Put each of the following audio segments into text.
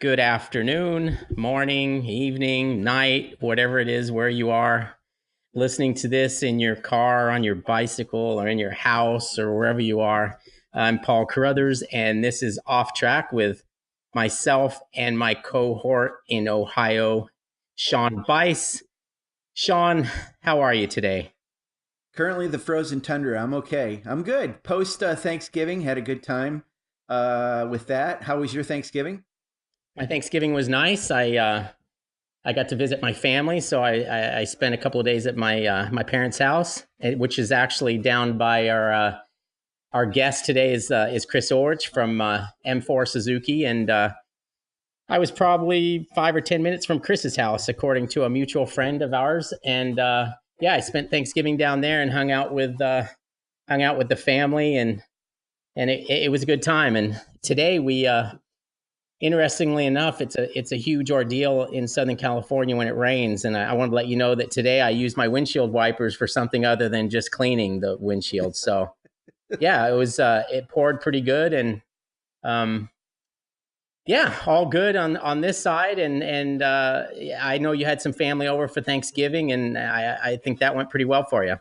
good afternoon, morning, evening, night, whatever it is where you are listening to this in your car, on your bicycle, or in your house, or wherever you are. I'm Paul Carruthers, and this is Off Track with myself and my cohort in Ohio, Sean Bice. Sean, how are you today? Currently, the frozen tundra. I'm okay. I'm good. Post Thanksgiving, had a good time with that. How was your Thanksgiving? My Thanksgiving was nice. I got to visit my family, so I spent a couple of days at my parents' house, which is actually down by our guest today is Chris Ulrich from M4 Suzuki, and I was probably 5 or 10 minutes from Chris's house, according to a mutual friend of ours. And yeah, I spent Thanksgiving down there and hung out with the family, and it was a good time. And today we interestingly enough, it's a huge ordeal in Southern California when it rains, and I want to let you know that today I used my windshield wipers for something other than just cleaning the windshield. So yeah, it poured pretty good, and um, yeah, all good on this side, and I know you had some family over for Thanksgiving, and I think that went pretty well for you.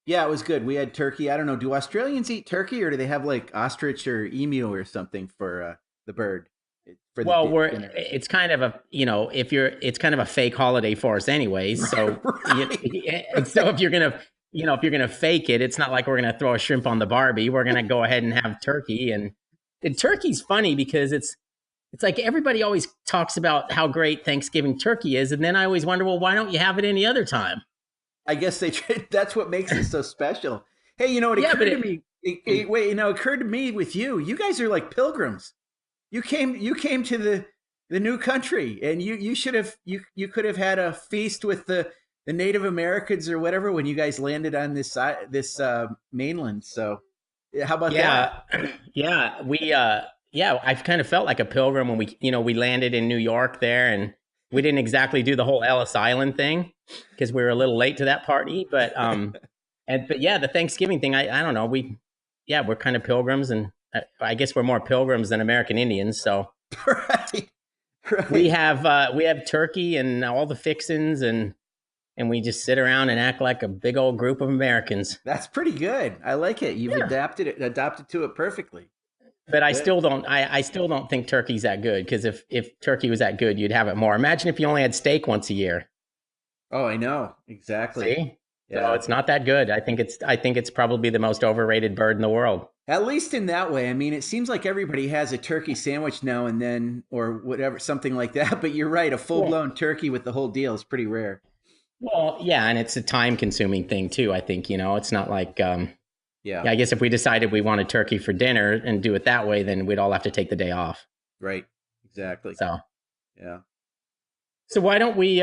Yeah, it was good. We had turkey. I don't know. Do Australians eat turkey, or do they have like ostrich or emu or something for the bird for the Well, dinner? it's kind of a if you're it's kind of a fake holiday for us anyways. So Right. so if you're gonna if you're gonna fake it, it's not like we're gonna throw a shrimp on the Barbie. We're gonna go ahead and have turkey, and turkey's funny because it's like everybody always talks about how great Thanksgiving turkey is, and then I always wonder, well, why don't you have it any other time? I guess that's what makes it so special. Hey, it Yeah, but occurred to me. Wait, it occurred to me with you. You guys are like pilgrims. You came to the new country, and you should have you could have had a feast with the Native Americans or whatever when you guys landed on this mainland. So how about that? yeah, yeah, I've kind of felt like a pilgrim when we landed in New York there, and we didn't exactly do the whole Ellis Island thing because we were a little late to that party. But yeah, the Thanksgiving thing, I don't know, yeah, we're kind of pilgrims, and I guess we're more pilgrims than American Indians. So Right, right. we have turkey and all the fixins, and we just sit around and act like a big old group of Americans. That's pretty good. I like it. You've Yeah. adapted to it perfectly. But Good. I still don't think turkey's that good, because if turkey was that good, you'd have it more. Imagine if you only had steak once a year. Oh, I know exactly. See? So Yeah. it's not that good. I think it's probably the most overrated bird in the world. At least in that way. I mean, it seems like everybody has a turkey sandwich now and then, or whatever, something like that. But you're right. A full Well, blown turkey with the whole deal is pretty rare. well, yeah, and it's a time consuming thing too. I think it's not like Yeah. yeah. I guess if we decided we wanted turkey for dinner and do it that way, then we'd all have to take the day off. Right. Exactly. So Yeah. so why don't we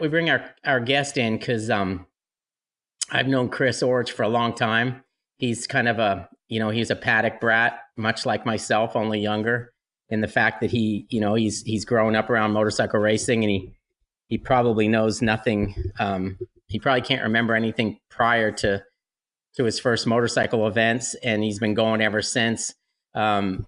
bring our guest in, because I've known Chris Orch for a long time. He's kind of he's a paddock brat, much like myself, only younger. In the fact that he's grown up around motorcycle racing, and he probably knows nothing. He probably can't remember anything prior to his first motorcycle events, and he's been going ever since.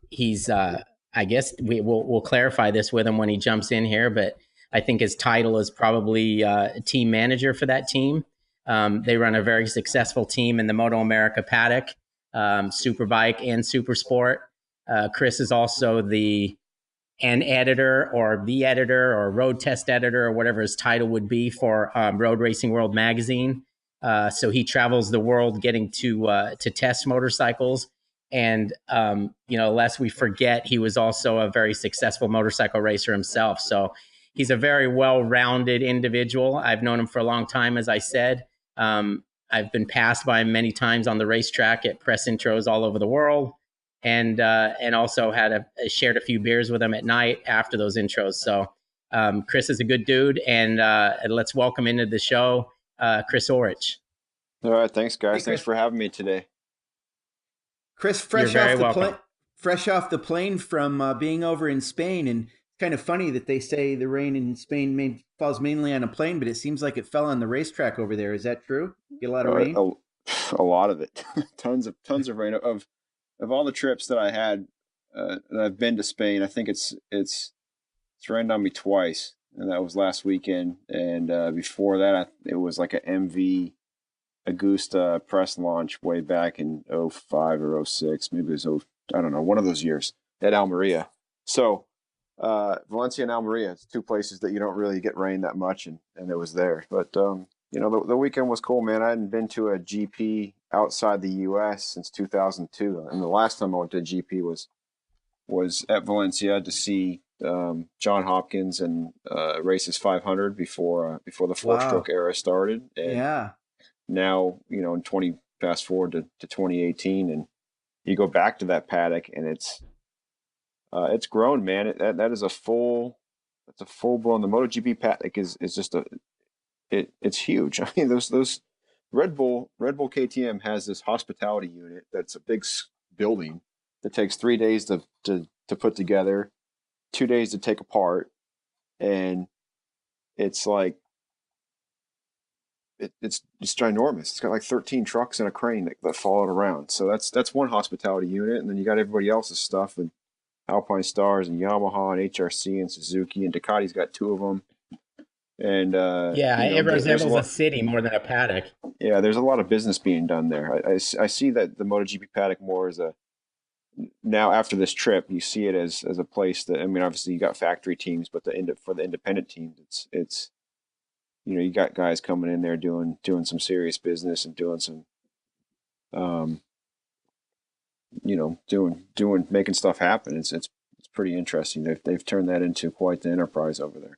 He's I guess we'll clarify this with him when he jumps in here, but I think his title is probably team manager for that team. They run a very successful team in the MotoAmerica paddock, Superbike and Supersport. Chris is also an editor, or the editor, or road test editor, or whatever his title would be, for Road Racing World magazine. So he travels the world getting to test motorcycles. And lest we forget, he was also a very successful motorcycle racer himself. So he's a very well-rounded individual. I've known him for a long time, as I said. I've been passed by him many times on the racetrack at press intros all over the world, and also shared a few beers with him at night after those intros. So Chris is a good dude, and let's welcome into the show Chris Orich. All right, thanks, Hey, guys. Thanks Chris. for having me today. Chris, You're very welcome. fresh off the plane from being over in Spain, and it's kind of funny that they say the rain in Spain falls mainly on a plane, but it seems like it fell on the racetrack over there. Is that true? Get a lot of Uh, rain? a, a lot of it, tons of rain. Of all the trips that I had and I've been to Spain. I think it's rained on me twice, and that was last weekend. And before that, it was like a MV Augusta press launch way back in '05 or '06. Maybe it was I don't know, one of those years at Almeria. So Valencia and Almeria, it's two places that you don't really get rain that much, and it was there. But the weekend was cool, man. I hadn't been to a GP outside the U.S. since 2002, and the last time I went to a GP was at Valencia to see John Hopkins and races 500 before the four-stroke era started. And yeah. now, in fast forward to 2018, and you go back to that paddock, and it's grown, man. That is a full blown. The MotoGP paddock is just it's huge. I mean, those Red Bull KTM has this hospitality unit that's a big building that takes 3 days to put together, 2 days to take apart, and it's like it's ginormous. It's got like 13 trucks and a crane that follow it around. So that's one hospitality unit, and then you got everybody else's stuff, and Alpine Stars and Yamaha and HRC and Suzuki, and Ducati's got 2 of them. And it resembles a city more than a paddock. Yeah, there's a lot of business being done there. I see that the MotoGP paddock more as now after this trip, you see it as a place that, I mean, obviously you got factory teams, but for the independent teams, it's you got guys coming in there doing some serious business and doing some making stuff happen. It's pretty interesting. They've turned that into quite the enterprise over there.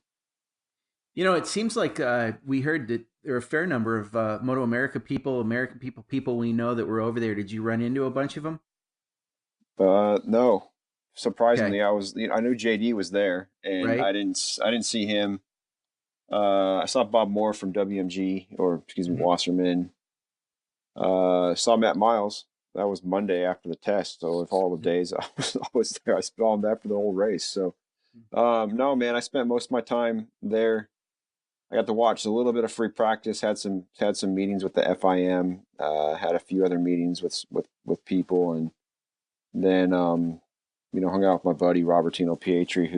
It seems like we heard that there are a fair number of MotoAmerica people, American people we know that were over there. Did you run into a bunch of them? No. Surprisingly, Okay. I knew JD was there, and Right. I didn't see him. I saw Bob Moore from WMG, or excuse me, Wasserman. Saw Matt Miles. That was Monday after the test. So of all the days I was there, I saw him after the whole race. So no, man, I spent most of my time there. I got to watch a little bit of free practice. Had some meetings with the FIM. Had a few other meetings with people, and then hung out with my buddy Robertino Pietri,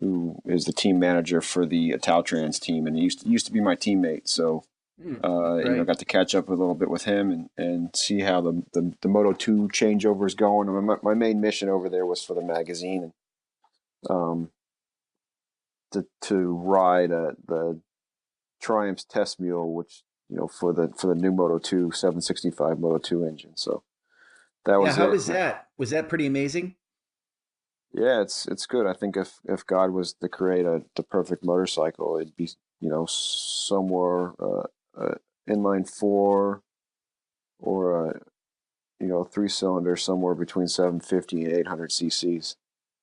who is the team manager for the Italtrans team, and he used to be my teammate. So got to catch up a little bit with him and see how the Moto2 changeover is going. I mean, my main mission over there was for the magazine, and to ride the Triumph's test mule, which for the new Moto2 765 Moto2 engine. So that was how it. was that? Was that pretty amazing? Yeah, it's good. I think if God was to create the perfect motorcycle, it'd be somewhere inline 4 or a 3-cylinder somewhere between 750 and 800 cc's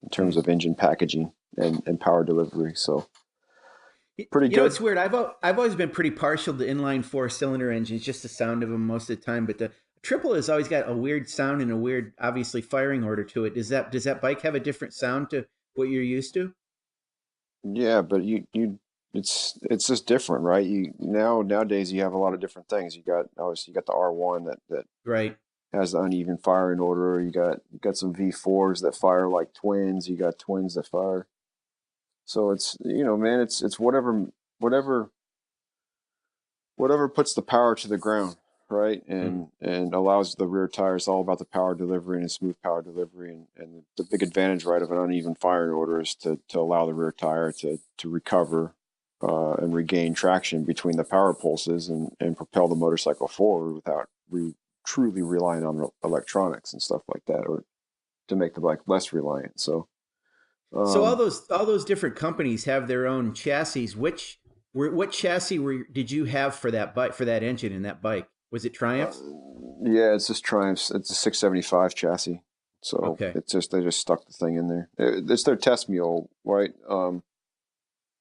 in terms of engine packaging and power delivery. So pretty good. It's weird. I've always been pretty partial to inline 4-cylinder engines, just the sound of them most of the time. But the triple has always got a weird sound and a weird, obviously, firing order to it. Does that bike have a different sound to what you're used to? Yeah, but it's just different, right? Nowadays you have a lot of different things. Obviously you got the R1 that Right. has the uneven firing order. You got some V4s that fire like twins. You got twins that fire. So it's man, it's whatever puts the power to the ground, right? And allows the rear tires. All about the power delivery and smooth power delivery. And the big advantage, right, of an uneven firing order is to allow the rear tire to recover and regain traction between the power pulses and propel the motorcycle forward without truly relying on electronics and stuff like that, or to make the bike less reliant. So all those different companies have their own chassis. What chassis did you have for that bike, for that engine in that bike? Was it Triumphs? Yeah, it's just Triumphs. It's a 675 chassis. So Okay. it's just they just stuck the thing in there. It's their test mule, right?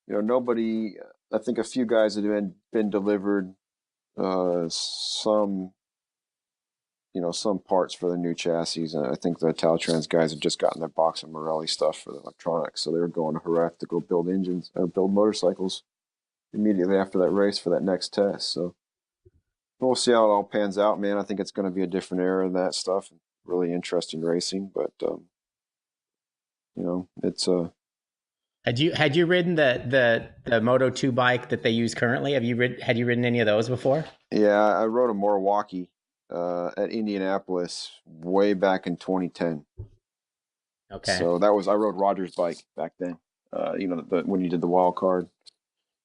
Nobody. I think a few guys have been delivered some parts for the new chassis, and I think the Italtrans guys have just gotten their box of Morelli stuff for the electronics. So they were going to Jerez to go build build motorcycles immediately after that race for that next test. So we'll see how it all pans out, man. I think it's going to be a different era of that stuff. really interesting racing. But it's Had you ridden the Moto 2 bike that they use currently? Had you ridden any of those before? Yeah, I rode a Milwaukee at Indianapolis way back in 2010. Okay. So I rode Roger's bike back then. When you did the wild card,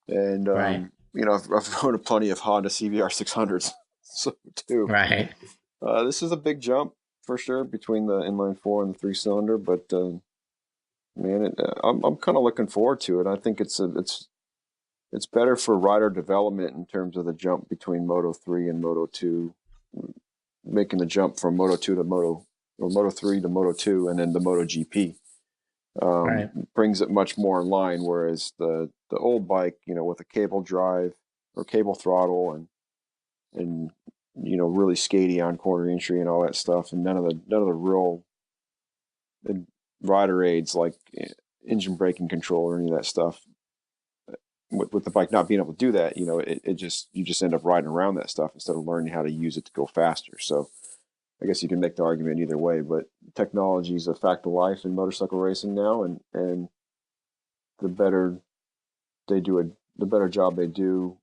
and Right. I've rode plenty of Honda CBR 600s, so too. Right. This is a big jump for sure between the inline four and the 3-cylinder, but man, I'm kind of looking forward to it. I think it's better for rider development in terms of the jump between Moto 3 and Moto 2, making the jump from Moto 2 to Moto 3 to Moto 2, and then the Moto GP. Right. Brings it much more in line, whereas the old bike, with a cable drive or cable throttle and really skatey on corner entry and all that stuff, and none of the real rider aids like engine braking control or any of that stuff. With the bike not being able to do that, you just end up riding around that stuff instead of learning how to use it to go faster. So I guess you can make the argument either way, but technology is a fact of life in motorcycle racing now, and the better the better job they do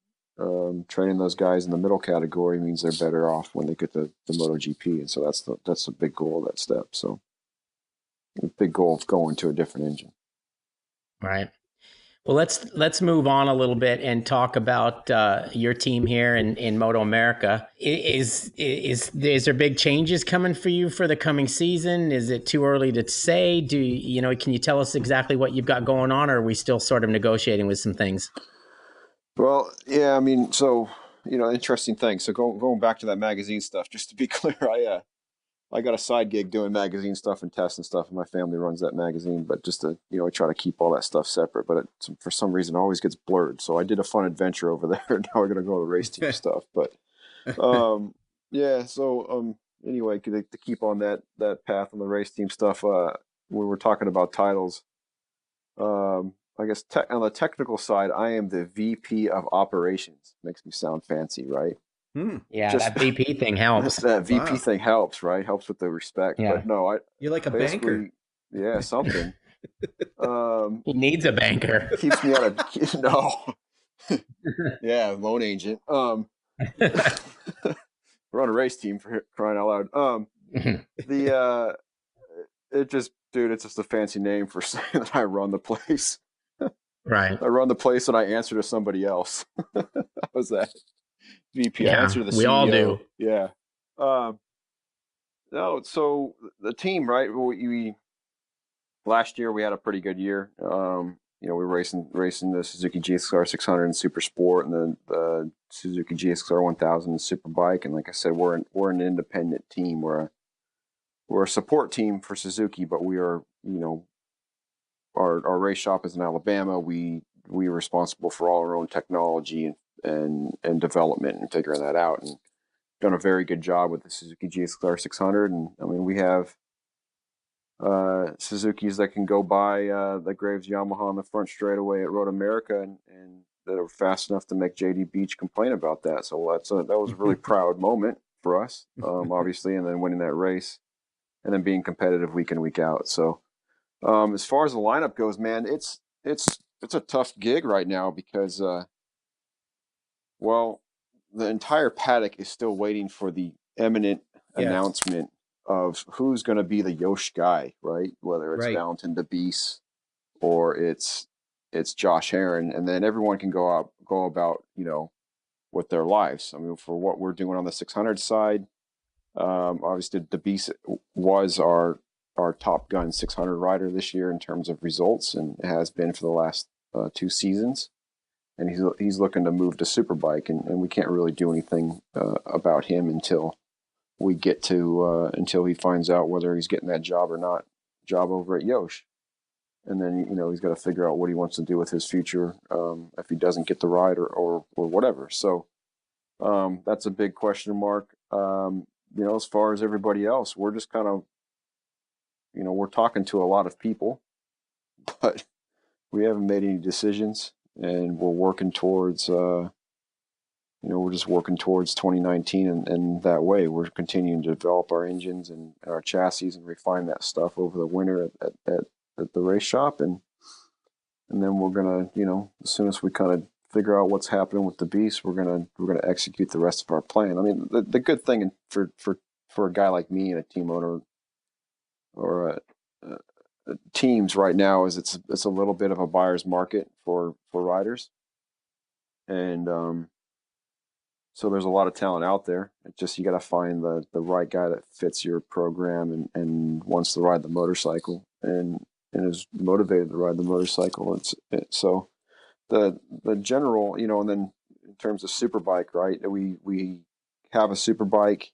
training those guys in the middle category means they're better off when they get the MotoGP, and so that's a big goal of that step. So a big goal of going to a different engine. Right. Well, let's move on a little bit and talk about your team here in MotoAmerica. Is there big changes coming for you for the coming season? Is it too early to say? Can you tell us exactly what you've got going on, or are we still sort of negotiating with some things? Well, yeah, I mean, so interesting thing. So going back to that magazine stuff, just to be clear, I got a side gig doing magazine stuff and tests and stuff, and my family runs that magazine. But just to, I try to keep all that stuff separate. But for some reason, it always gets blurred. So I did a fun adventure over there. Now we're gonna go to race team stuff. But yeah. So anyway, to keep on that path on the race team stuff, we were talking about titles. I guess on the technical side, I am the VP of operations. Makes me sound fancy, right? Yeah, that VP thing helps. That VP thing helps, right? Helps with the respect. Yeah. But no, you're like a banker. Yeah, something. He needs a banker. Keeps me out of no. Yeah, loan agent. We're on a race team for crying out loud. It's just a fancy name for saying that I run the place. Right. I run the place and I answer to somebody else. How's that? VP. Yeah, I answer to the CEO. we all do. Yeah. No, so the team, right? We last year we had a pretty good year. We were racing the Suzuki GSXR 600 in Super Sport and the Suzuki GSXR 1000 in Superbike. And like I said, we're an independent team. We're a support team for Suzuki, but we are, our race shop is in Alabama. We are responsible for all our own technology and development and figuring that out, and done a very good job with the Suzuki GSXR 600. And I mean, we have Suzukis that can go by the Graves Yamaha on the front straightaway at MotoAmerica and that are fast enough to make JD Beach complain about that. So that was a really proud moment for us, obviously, and then winning that race and then being competitive week in, week out. So as far as the lineup goes, man, it's a tough gig right now because the entire paddock is still waiting for the imminent announcement of who's going to be the Yosh guy, right? Whether it's Valentin de Bice or it's Josh Herron, and then everyone can go about with their lives. I mean, for what we're doing on the 600 side, obviously de Bice was our Top Gun 600 rider this year in terms of results, and has been for the last 2 seasons. And he's looking to move to Superbike, and we can't really do anything about him until he finds out whether he's getting that job or not, job over at Yosh. And then he's got to figure out what he wants to do with his future if he doesn't get the ride or whatever. So that's a big question mark. As far as everybody else, we're just kind of we're talking to a lot of people, but we haven't made any decisions. And we're working towards we're just working towards 2019, and that way we're continuing to develop our engines and our chassis and refine that stuff over the winter at the race shop, and then we're gonna, as soon as we kind of figure out what's happening with the Beast, we're gonna execute the rest of our plan. I mean, the good thing for a guy like me and a team owner or teams right now is it's a little bit of a buyer's market for riders, and so there's a lot of talent out there. It's just you got to find the right guy that fits your program and wants to ride the motorcycle and is motivated to ride the motorcycle. So the general, and then in terms of superbike, right? We have a superbike.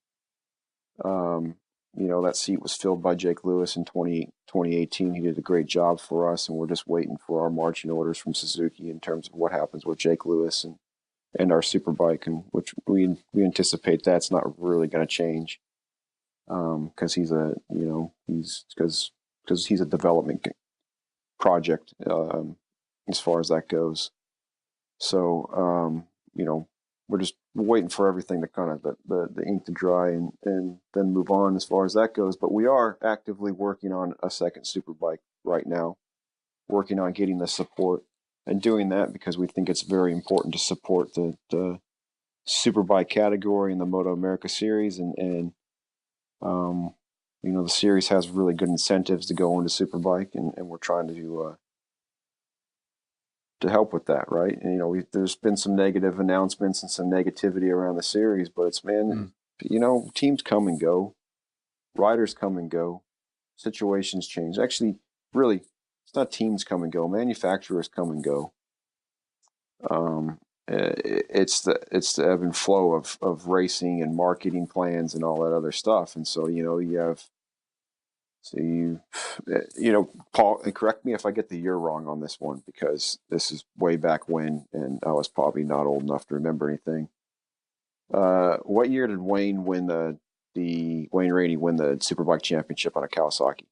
That seat was filled by Jake Lewis in 2018. He did a great job for us, and we're just waiting for our marching orders from Suzuki in terms of what happens with Jake Lewis and our superbike, and which we anticipate that's not really going to change, because he's he's a development project as far as that goes. So we're just waiting for everything to kind of the ink to dry and then move on as far as that goes. But we are actively working on a second superbike right now, working on getting the support and doing that because we think it's very important to support the superbike category in the MotoAmerica series. And the series has really good incentives to go into superbike, and we're trying to help with that, right? And there's been some negative announcements and some negativity around the series, but it's teams come and go, riders come and go, situations change. Actually, really, it's not teams come and go, manufacturers come and go. It's the ebb and flow of racing and marketing plans and all that other stuff. And so Paul, and correct me if I get the year wrong on this one, because this is way back when, and I was probably not old enough to remember anything. What year did Wayne Rainey win the Superbike championship on a Kawasaki?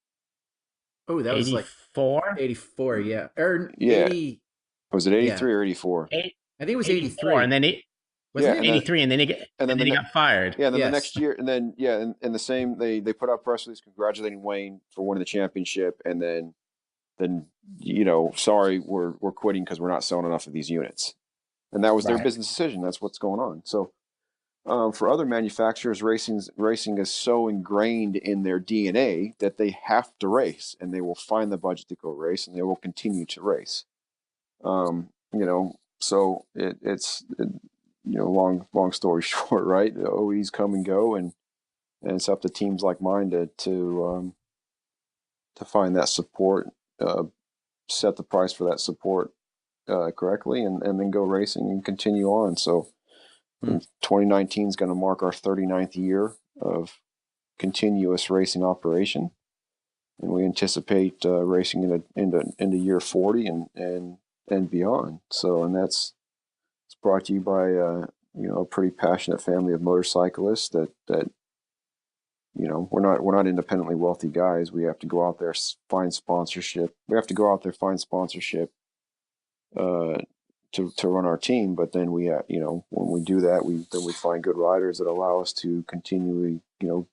Oh, that was 84? like 84, yeah. Or yeah. 80. Was it 83 or 84? I think it was 83. And then Wasn't it? 83, and then he got fired. Yeah, and then the next year, and then and the same, they put out press release congratulating Wayne for winning the championship, and then sorry, we're quitting because we're not selling enough of these units, and that was their business decision. That's what's going on. So for other manufacturers, racing is so ingrained in their DNA that they have to race, and they will find the budget to go race, and they will continue to race. So it's long story short, right? The OEs come and go, and it's up to teams like mine to find that support, set the price for that support correctly, and then go racing and continue on. So 2019 is going to mark our 39th year of continuous racing operation, and we anticipate racing into year 40 and beyond. So, and it's brought to you by a pretty passionate family of motorcyclists that we're not independently wealthy guys. We have to go out there, find sponsorship. We have to go out there, find sponsorship to run our team. But then we when we do that, we find good riders that allow us to continually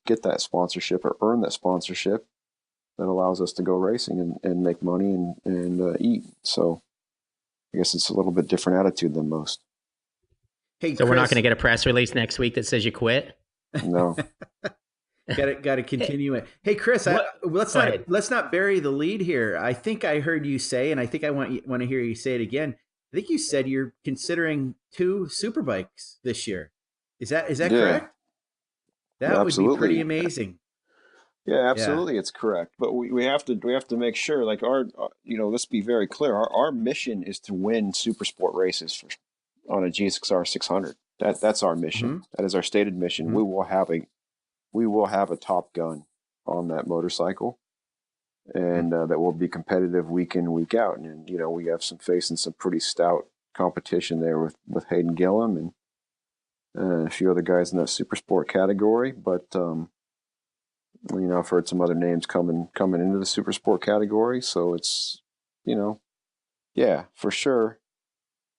get that sponsorship or earn that sponsorship that allows us to go racing and make money and eat. So I guess it's a little bit different attitude than most. Hey, so Chris, we're not going to get a press release next week that says you quit? No. Got to continue it. Hey, Chris, let's not bury the lead here. I think I heard you say, and I think I want to hear you say it again. I think you said you're considering 2 superbikes this year. Is that correct? That would be pretty amazing. Yeah, absolutely, yeah. It's correct. But we have to make sure, like let's be very clear. Our mission is to win super sport races on a GSXR 600. That's our mission. Mm-hmm. That is our stated mission. Mm-hmm. We will have a Top Gun on that motorcycle, and that will be competitive week in, week out. And we have facing some pretty stout competition there with Hayden Gillum and a few other guys in that super sport category. But I've heard some other names coming into the super sport category. So it's yeah, for sure.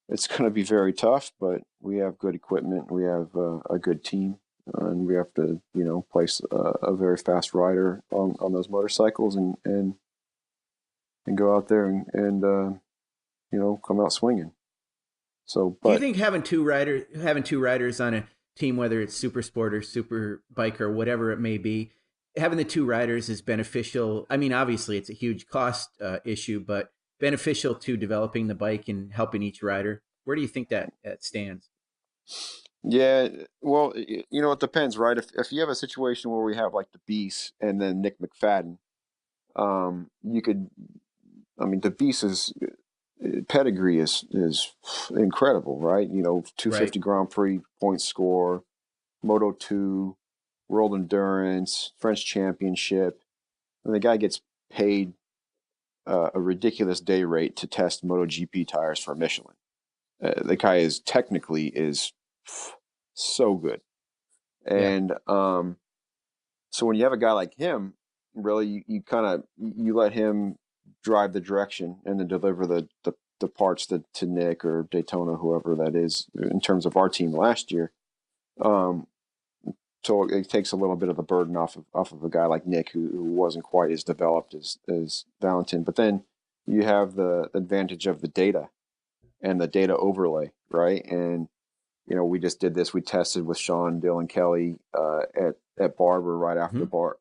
it's going to be very tough, but we have good equipment. We have a good team, and we have to, place a very fast rider on those motorcycles and go out there and come out swinging. So, Do you but think having two riders on a team, whether it's super sport or super bike or whatever it may be, having the two riders is beneficial? I mean, obviously it's a huge cost issue, but beneficial to developing the bike and helping each rider. Where do you think that stands? yeah, well, it depends, right? If you have a situation where we have like the Beast and then Nick McFadden, you could, I mean, the Beast's pedigree is incredible, right? 250 Right. Grand Prix point score, Moto 2, World Endurance, French Championship, and the guy gets paid a ridiculous day rate to test MotoGP tires for Michelin. The guy is so good, Yeah. and so when you have a guy like him, really you kind of you let him drive the direction and then deliver the parts to Nick or Daytona, whoever that is, in terms of our team last year. Um, so it takes a little bit of the burden off of a guy like Nick who wasn't quite as developed as Valentin. But then you have the advantage of the data and the data overlay, right? And we just did this. We tested with Sean, Dylan, Kelly at Barber right after Mhm.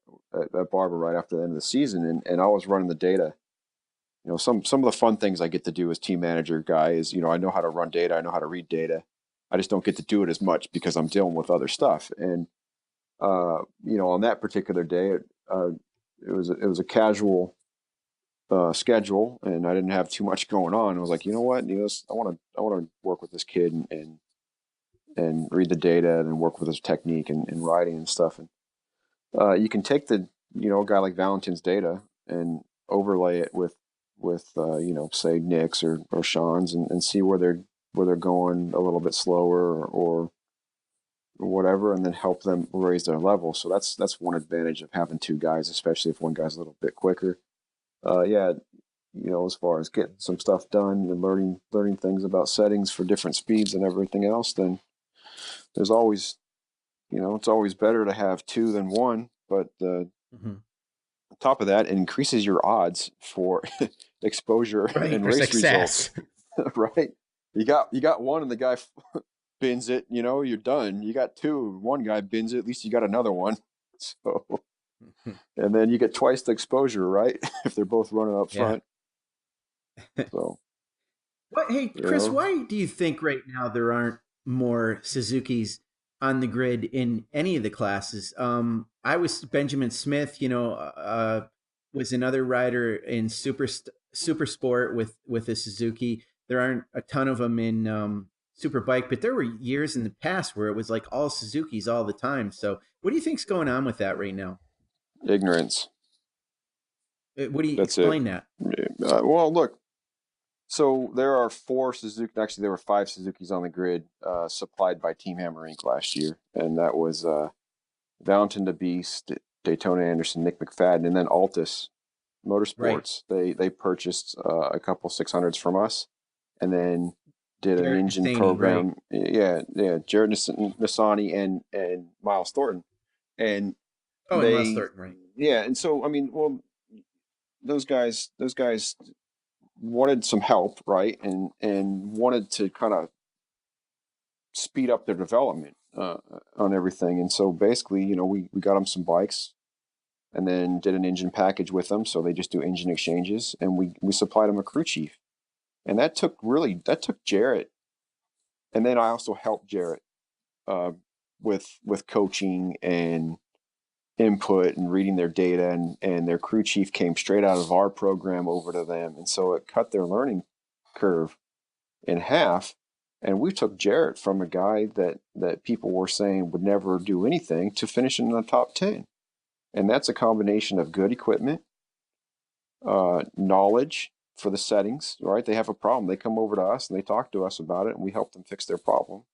at Barber right after the end of the season, and I was running the data. Some of the fun things I get to do as team manager guy is I know how to run data, I know how to read data. I just don't get to do it as much because I'm dealing with other stuff. And on that particular day, it was a casual schedule, and I didn't have too much going on. I was like, you know what, I want to work with this kid and read the data and work with his technique and writing and stuff. And you can take a guy like Valentin's data and overlay it with say Nick's or Sean's and see where they're going a little bit slower or whatever, and then help them raise their level. So that's one advantage of having two guys, especially if one guy's a little bit quicker. Yeah, as far as getting some stuff done and learning things about settings for different speeds and everything else, then there's always it's always better to have two than one. But Mhm. on top of that, it increases your odds for exposure Right. and For race results, success. right? You got one and the guy bins it, you're done. You got two, one guy bins it, at least you got another one. So, and then you get twice the exposure, right? If they're both running up Yeah. front. So, Hey, you Chris, know, why do you think right now there aren't more Suzuki's on the grid in any of the classes? I was Benjamin Smith, was another rider in super sport with a Suzuki. There aren't a ton of them in super bike, but there were years in the past where it was like all Suzuki's all the time. So, what do you think's going on with that right now? ignorance. What do you That's it. explain that? Well, look, so there are four Suzuki. Actually, there were five Suzuki's on the grid supplied by Team Hammer Inc. last year, and that was Valentin the Beast, Daytona Anderson, Nick McFadden, and then Altus Right. Motorsports. They purchased a couple 600s from us, and then did an Jared engine Nathany, right? program. Yeah, Jared Nassani and Miles Thornton, and Oh, and Miles they Thornton, right? yeah, and so I mean, well, those guys wanted some help, right, and wanted to kind of speed up their development on everything, and so basically, we got them some bikes and then did an engine package with them. So they just do engine exchanges, and we supplied them a crew chief, and that took Jarrett, and then I also helped Jarrett uh, with coaching and input and reading their data, and their crew chief came straight out of our program over to them, and so it cut their learning curve in half. And we took Jarrett from a guy that people were saying would never do anything to finishing in the top 10. And that's a combination of good equipment, knowledge for the settings, right? They have a problem. They come over to us and they talk to us about it, and we help them fix their problem.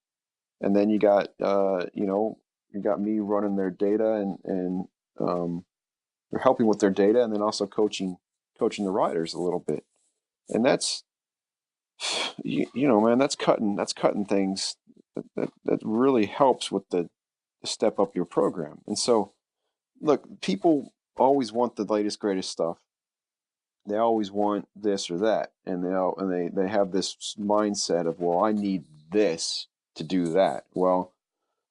And then you got me running their data and um, they're helping with their data, and then also coaching the riders a little bit. And that's you know, man, that's cutting things that really helps with the step up your program. And so, look, people always want the latest greatest stuff. They always want this or that, and they have this mindset of, well, I need this to do that. Well,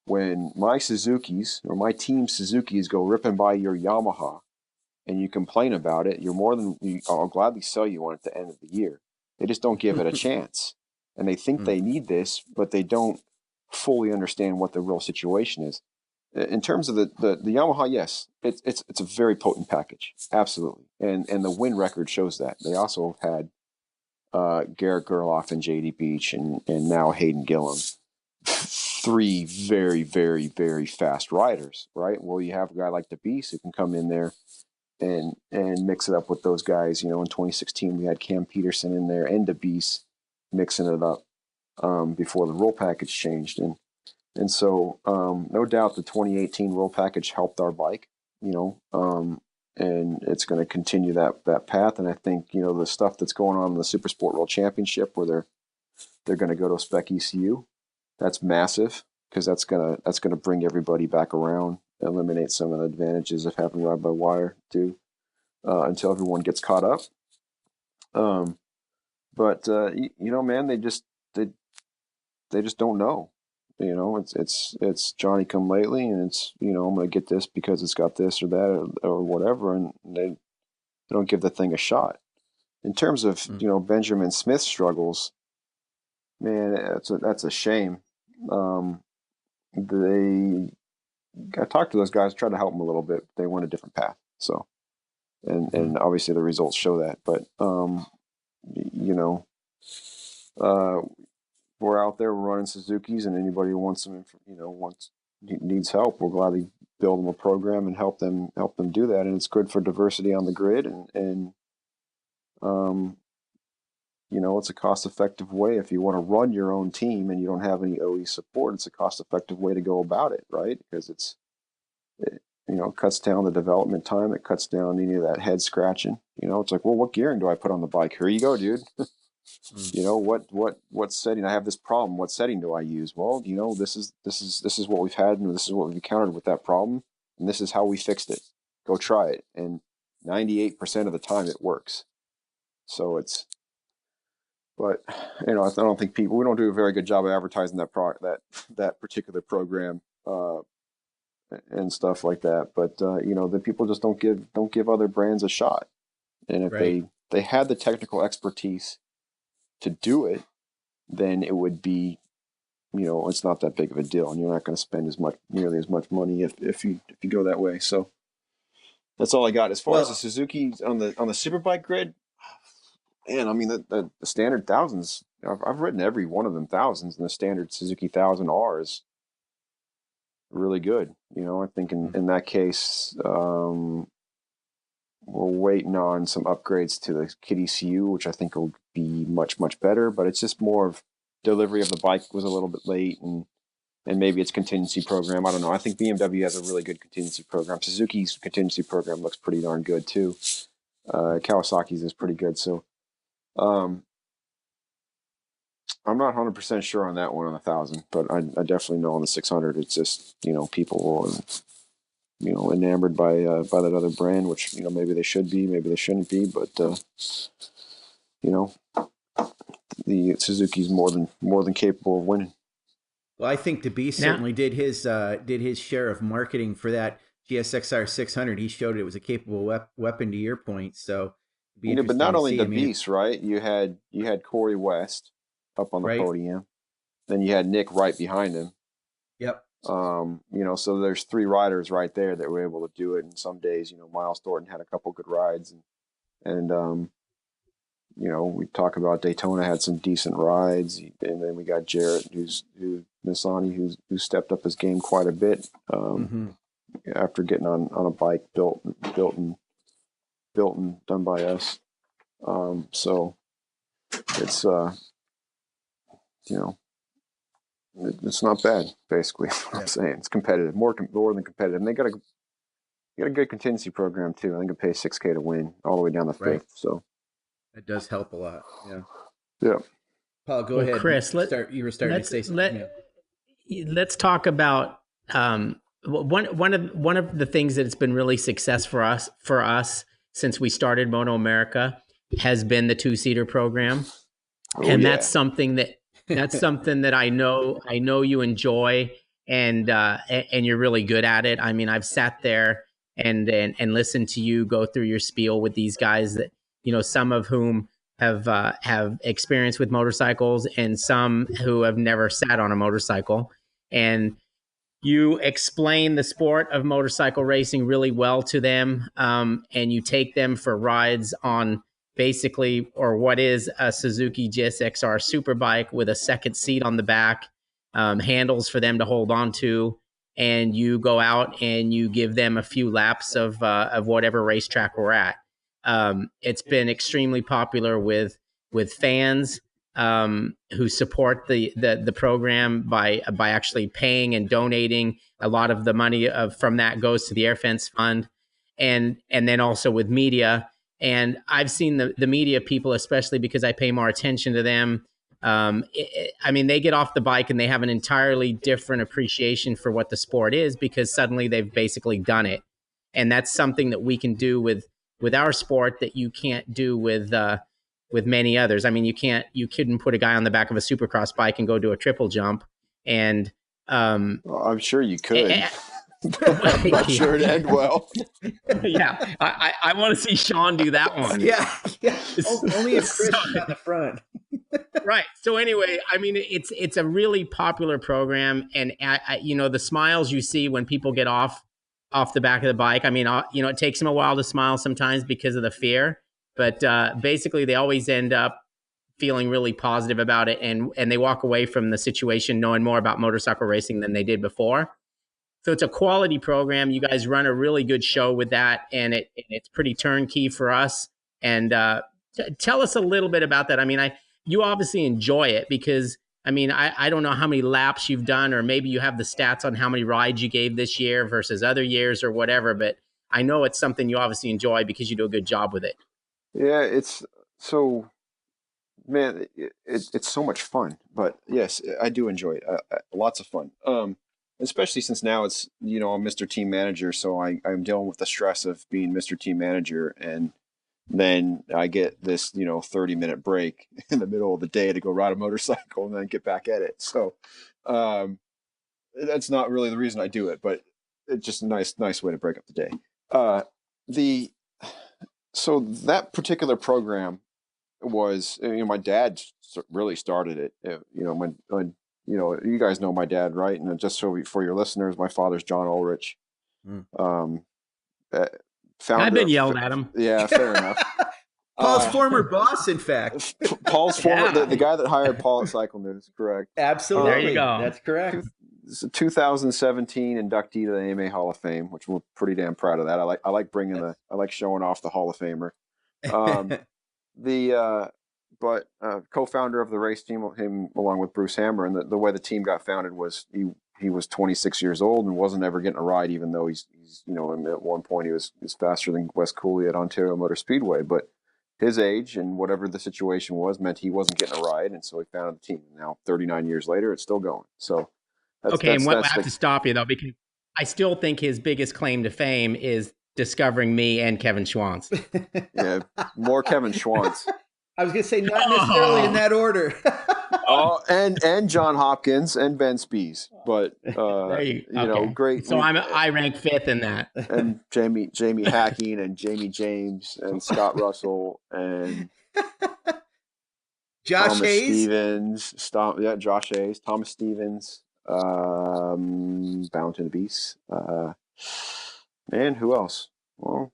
when my Suzuki's or my team Suzuki's go ripping by your Yamaha and you complain about it, I'll gladly sell you one at the end of the year. They just don't give it a chance. And they think they need this, but they don't fully understand what the real situation is. In terms of the Yamaha, yes, it's a very potent package, absolutely, and the win record shows that. They also had Garrett Gerloff and JD Beach and now Hayden Gillum, three very, very, very fast riders, right? Well, you have a guy like the Bice who can come in there and mix it up with those guys. You know, in 2016 we had Cam Peterson in there and the Bice mixing it up before the roll package changed, and so no doubt the 2018 roll package helped our bike, you know, and it's going to continue that path. And I think, you know, the stuff that's going on in the Super Sport World Championship where they're going to go to spec ECU, that's massive because that's gonna bring everybody back around, eliminate some of the advantages of having ride by wire too, until everyone gets caught up. But you know, man, they just don't know. You know, it's Johnny come lately, and it's, you know, I'm going to get this because it's got this or that or whatever, and they don't give the thing a shot. In terms of, you know, Benjamin Smith's struggles, man, that's a shame. I talked to those guys, tried to help them a little bit. They went a different path. So, and obviously the results show that. But you know, we're out there running Suzuki's, and anybody who wants them, you know, needs help, we'll gladly build them a program and help them do that. And it's good for diversity on the grid, and you know, it's a cost-effective way. If you want to run your own team and you don't have any OE support, it's a cost-effective way to go about it, right? Because it, you know, cuts down the development time. It cuts down any of that head scratching. You know, it's like, well, what gearing do I put on the bike? Here you go, dude. You know, what setting? I have this problem. What setting do I use? Well, you know, this is what we've had, and this is what we've encountered with that problem, and this is how we fixed it. Go try it, and 98% of the time it works. So it's. But, you know, I don't think we don't do a very good job of advertising that particular program and stuff like that. But you know, the people just don't give other brands a shot. And if they had the technical expertise to do it, then it would be, you know, it's not that big of a deal, and you're not going to spend nearly as much money if you go that way. So that's all I got as far as the Suzuki on the Superbike grid. And I mean, the standard thousands, I've ridden every one of them thousands, and the standard Suzuki 1000R is really good. You know, I think in that case, we're waiting on some upgrades to the kit ECU, which I think will be much, much better. But it's just more of delivery of the bike was a little bit late, and maybe it's contingency program. I don't know. I think BMW has a really good contingency program. Suzuki's contingency program looks pretty darn good too. Kawasaki's is pretty good. So. I'm not 100% sure on that one on 1000, but I definitely know on the 600, it's just, you know, people are, you know, enamored by that other brand, which, you know, maybe they should be, maybe they shouldn't be, but you know, the Suzuki's more than capable of winning. Well, I think DeBee certainly did his share of marketing for that GSXR 600. He showed it was a capable weapon, to your point. So, you know, but not only DeBeese, right? You had Corey West up on the podium, then you had Nick right behind him. Yep. You know, so there's three riders right there that were able to do it. And some days, you know, Miles Thornton had a couple good rides, and you know, we talk about Daytona had some decent rides, and then we got Jarrett, who Nissani, who stepped up his game quite a bit after getting on a bike built and done by us. So it's you know, it's not bad. Basically, what I'm saying, it's competitive, more than competitive. And they got a good contingency program too. I think it pays $6,000 to win all the way down the fifth. So it does help a lot. Yeah. Yeah. Paul, go Well, ahead. Chris, You were starting to say something. let's talk about one of the things that's been really success for us since we started MotoAmerica has been the two-seater program. Oh, And yeah. that's something that I know you enjoy, and you're really good at it. I mean, I've sat there and listened to you go through your spiel with these guys that, some of whom have experience with motorcycles and some who have never sat on a motorcycle, and you explain the sport of motorcycle racing really well to them, and you take them for rides on basically, or what is a Suzuki GSXR Superbike with a second seat on the back, handles for them to hold on to, and you go out and you give them a few laps of whatever racetrack we're at. It's been extremely popular with fans, who support the program by actually paying and donating. A lot of the money from that goes to the Air Fence Fund, and then also with media. And I've seen the media people, especially because I pay more attention to them. I mean, they get off the bike and they have an entirely different appreciation for what the sport is, because suddenly they've basically done it. And that's something that we can do with our sport that you can't do with many others. I mean, you couldn't put a guy on the back of a supercross bike and go do a triple jump. And Well, I'm sure you could. I'm not sure it'd end well. Yeah, I want to see Sean do that one. Yeah. Only if Chris is on the front. Right. So anyway, I mean, it's a really popular program, and the smiles you see when people get off the back of the bike. I mean, it takes them a while to smile sometimes because of the fear, but basically they always end up feeling really positive about it, and they walk away from the situation knowing more about motorcycle racing than they did before. So it's a quality program. You guys run a really good show with that, and it's pretty turnkey for us. And tell us a little bit about that. I mean, you obviously enjoy it because, I mean, I don't know how many laps you've done, or maybe you have the stats on how many rides you gave this year versus other years or whatever, but I know it's something you obviously enjoy because you do a good job with it. Yeah, it's so, man, it's so much fun. But yes, I do enjoy it. Lots of fun. Especially since now it's, I'm Mr. Team Manager, so I'm dealing with the stress of being Mr. Team Manager, and then I get this, 30-minute break in the middle of the day to go ride a motorcycle and then get back at it. So that's not really the reason I do it, but it's just a nice way to break up the day. So that particular program was, my dad really started it. When you guys know my dad, right? And just so for your listeners, my father's John Ulrich. Founder I've been yelled at him. Yeah, fair enough. Paul's former boss, in fact. Paul's former, the guy that hired Paul at Cycle News, correct? Absolutely. There you go. That's correct. It's a 2017 inductee to the AMA Hall of Fame, which we're pretty damn proud of that. I like showing off the Hall of Famer. But co-founder of the race team, him along with Bruce Hammer, and the way the team got founded was he was 26 years old and wasn't ever getting a ride, even though he's at one point he was faster than Wes Cooley at Ontario Motor Speedway. But his age and whatever the situation was meant he wasn't getting a ride, and so he founded the team. Now, 39 years later, it's still going. So I have to stop you though, because I still think his biggest claim to fame is discovering me and Kevin Schwantz. Yeah, more Kevin Schwantz. I was going to say not necessarily in that order. and John Hopkins and Ben Spies, but great. So I rank fifth in that. And Jamie Hacking and Jamie James and Scott Russell and Josh Thomas Hayes. Stevens. Josh Hayes, Thomas Stevens, Bound to the Beast. Man, who else? Well,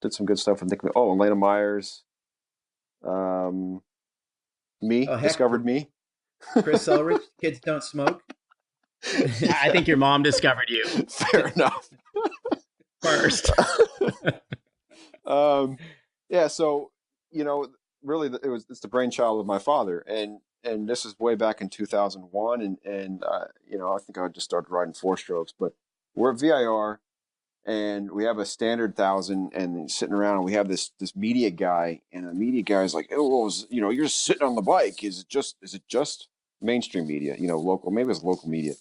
did some good stuff with Nick. Oh, Elena Myers. Discovered me. Chris Ulrich, Kids Don't Smoke. I think your mom discovered you. Fair enough. First. Yeah. So, really, it's the brainchild of my father, and this is way back in 2001, and I think I just started riding four strokes, but we're at VIR, and we have a standard 1,000 and sitting around, and we have this media guy, and the media guy is like, oh, you're just sitting on the bike. Is it just mainstream media, local, maybe it's local media.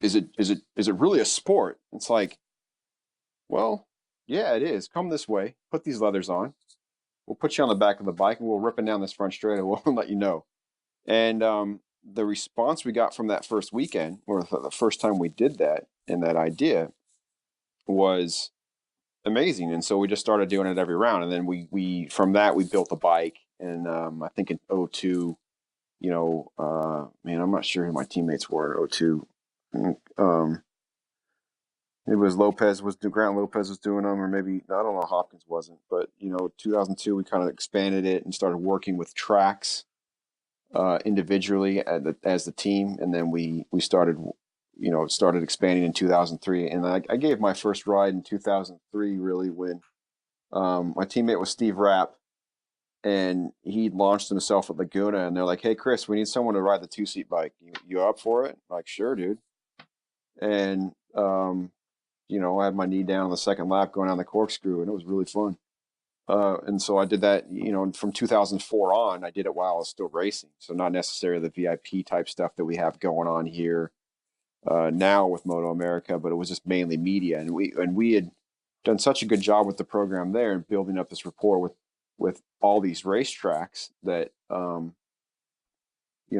Is it really a sport? It's like, well, yeah, it is. Come this way, put these leathers on. We'll put you on the back of the bike and we'll rip it down this front straight and we'll let you know. And the response we got from that first weekend, or the first time we did that and that idea, was amazing. And so we just started doing it every round. And then we from that, we built a bike. And I think in 02, man, I'm not sure who my teammates were in 02. It was Grant Lopez was doing them, or maybe, I don't know, Hopkins wasn't. But, 2002, we kind of expanded it and started working with tracks individually as the team. And then we started expanding in 2003. And I gave my first ride in 2003, really, when my teammate was Steve Rapp, and he launched himself at Laguna. And they're like, hey, Chris, we need someone to ride the 2-seat bike. You up for it? I'm like, sure, dude. And, I had my knee down on the second lap going down the corkscrew, and it was really fun. And so I did that, from 2004 on, I did it while I was still racing. So not necessarily the VIP type stuff that we have going on here now with MotoAmerica, but it was just mainly media. And we had done such a good job with the program there and building up this rapport with all these racetracks that,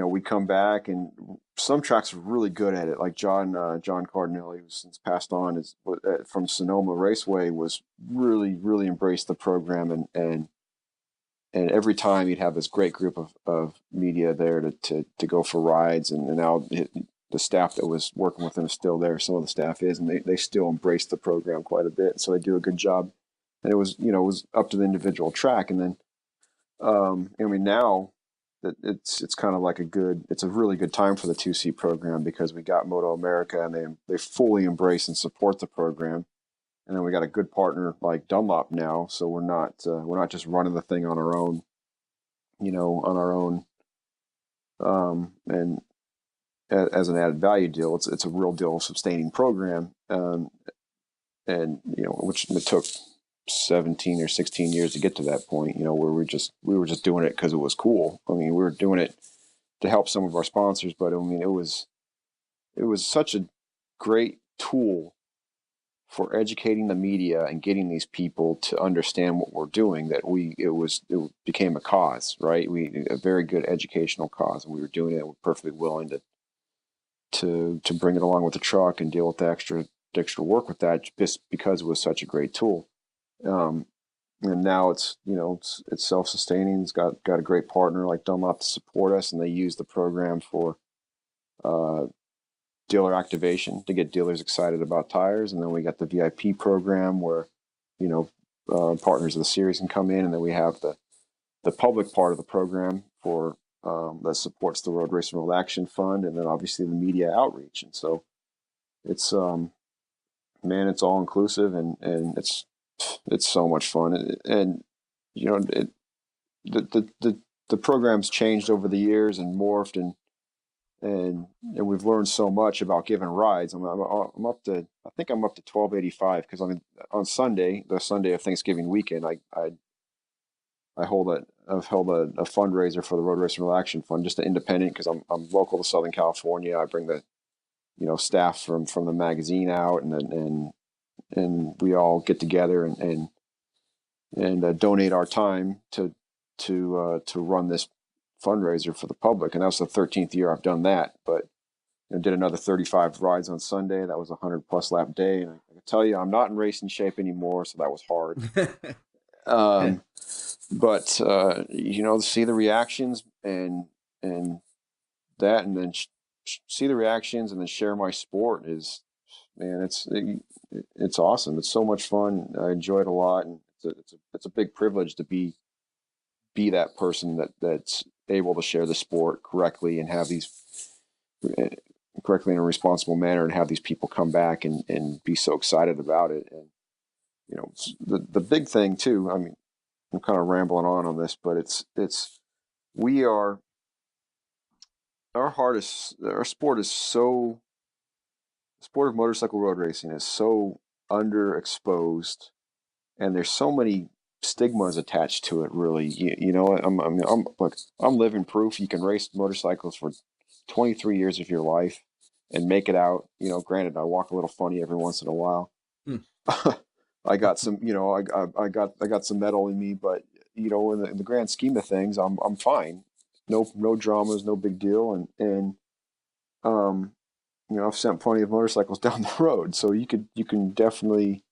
we come back, and some tracks are really good at it. Like John Cardinelli, who's since passed on, from Sonoma Raceway, was really, really embraced the program, and every time he'd have this great group of media there to go for rides, and now the staff that was working with him is still there. Some of the staff is, and they still embrace the program quite a bit. So they do a good job, and it was up to the individual track, and then now that it's kind of like it's a really good time for the 2-seat program, because we got MotoAmerica, and they fully embrace and support the program. And then we got a good partner like Dunlop now, so we're not just running the thing on our own, and as an added value deal, it's a real deal sustaining program, which it took 17 or 16 years to get to that point, where we were just doing it because it was cool. I mean, we were doing it to help some of our sponsors, but I mean, it was such a great tool for educating the media and getting these people to understand what we're doing, that it became a cause, right? A very good educational cause, and we were doing it. We're perfectly willing to bring it along with the truck and deal with the extra work with that, just because it was such a great tool. And now it's self-sustaining. It's got a great partner like Dunlop to support us, and they use the program for dealer activation to get dealers excited about tires. And then we got the VIP program where partners of the series can come in, and then we have the public part of the program for that supports the Road Race and Road Action Fund, and then obviously the media outreach. And so it's it's all inclusive, and it's so much fun. And the program's changed over the years and morphed, and we've learned so much about giving rides. I'm up to, I think I'm up to 1285, because on Sunday, the Sunday of Thanksgiving weekend, I've held a fundraiser for the Road Race and Road Action Fund, just an independent, because I'm local to Southern California. I bring the staff from the magazine out, and we all get together and donate our time to run this fundraiser for the public. And that was the 13th year I've done that. But did another 35 rides on Sunday. That was a 100+ lap day, and I can tell you, I'm not in racing shape anymore, so that was hard. But to see the reactions and that, and then see the reactions and then share my sport is, man, it's awesome. It's so much fun. I enjoy it a lot, and it's a big privilege to be that person that's able to share the sport correctly and have these correctly in a responsible manner, and have these people come back and be so excited about it. And the big thing too, I mean, I'm kind of rambling on this, but our sport of motorcycle road racing is so underexposed, and there's so many stigmas attached to it. Really, you know, I'm living proof. You can race motorcycles for 23 years of your life and make it out. You know, granted, I walk a little funny every once in a while. Hmm. I got some, you know, I got some metal in me, but you know, in the grand scheme of things, I'm fine. No dramas, no big deal, and um, you know, I've sent plenty of motorcycles down the road, so you can definitely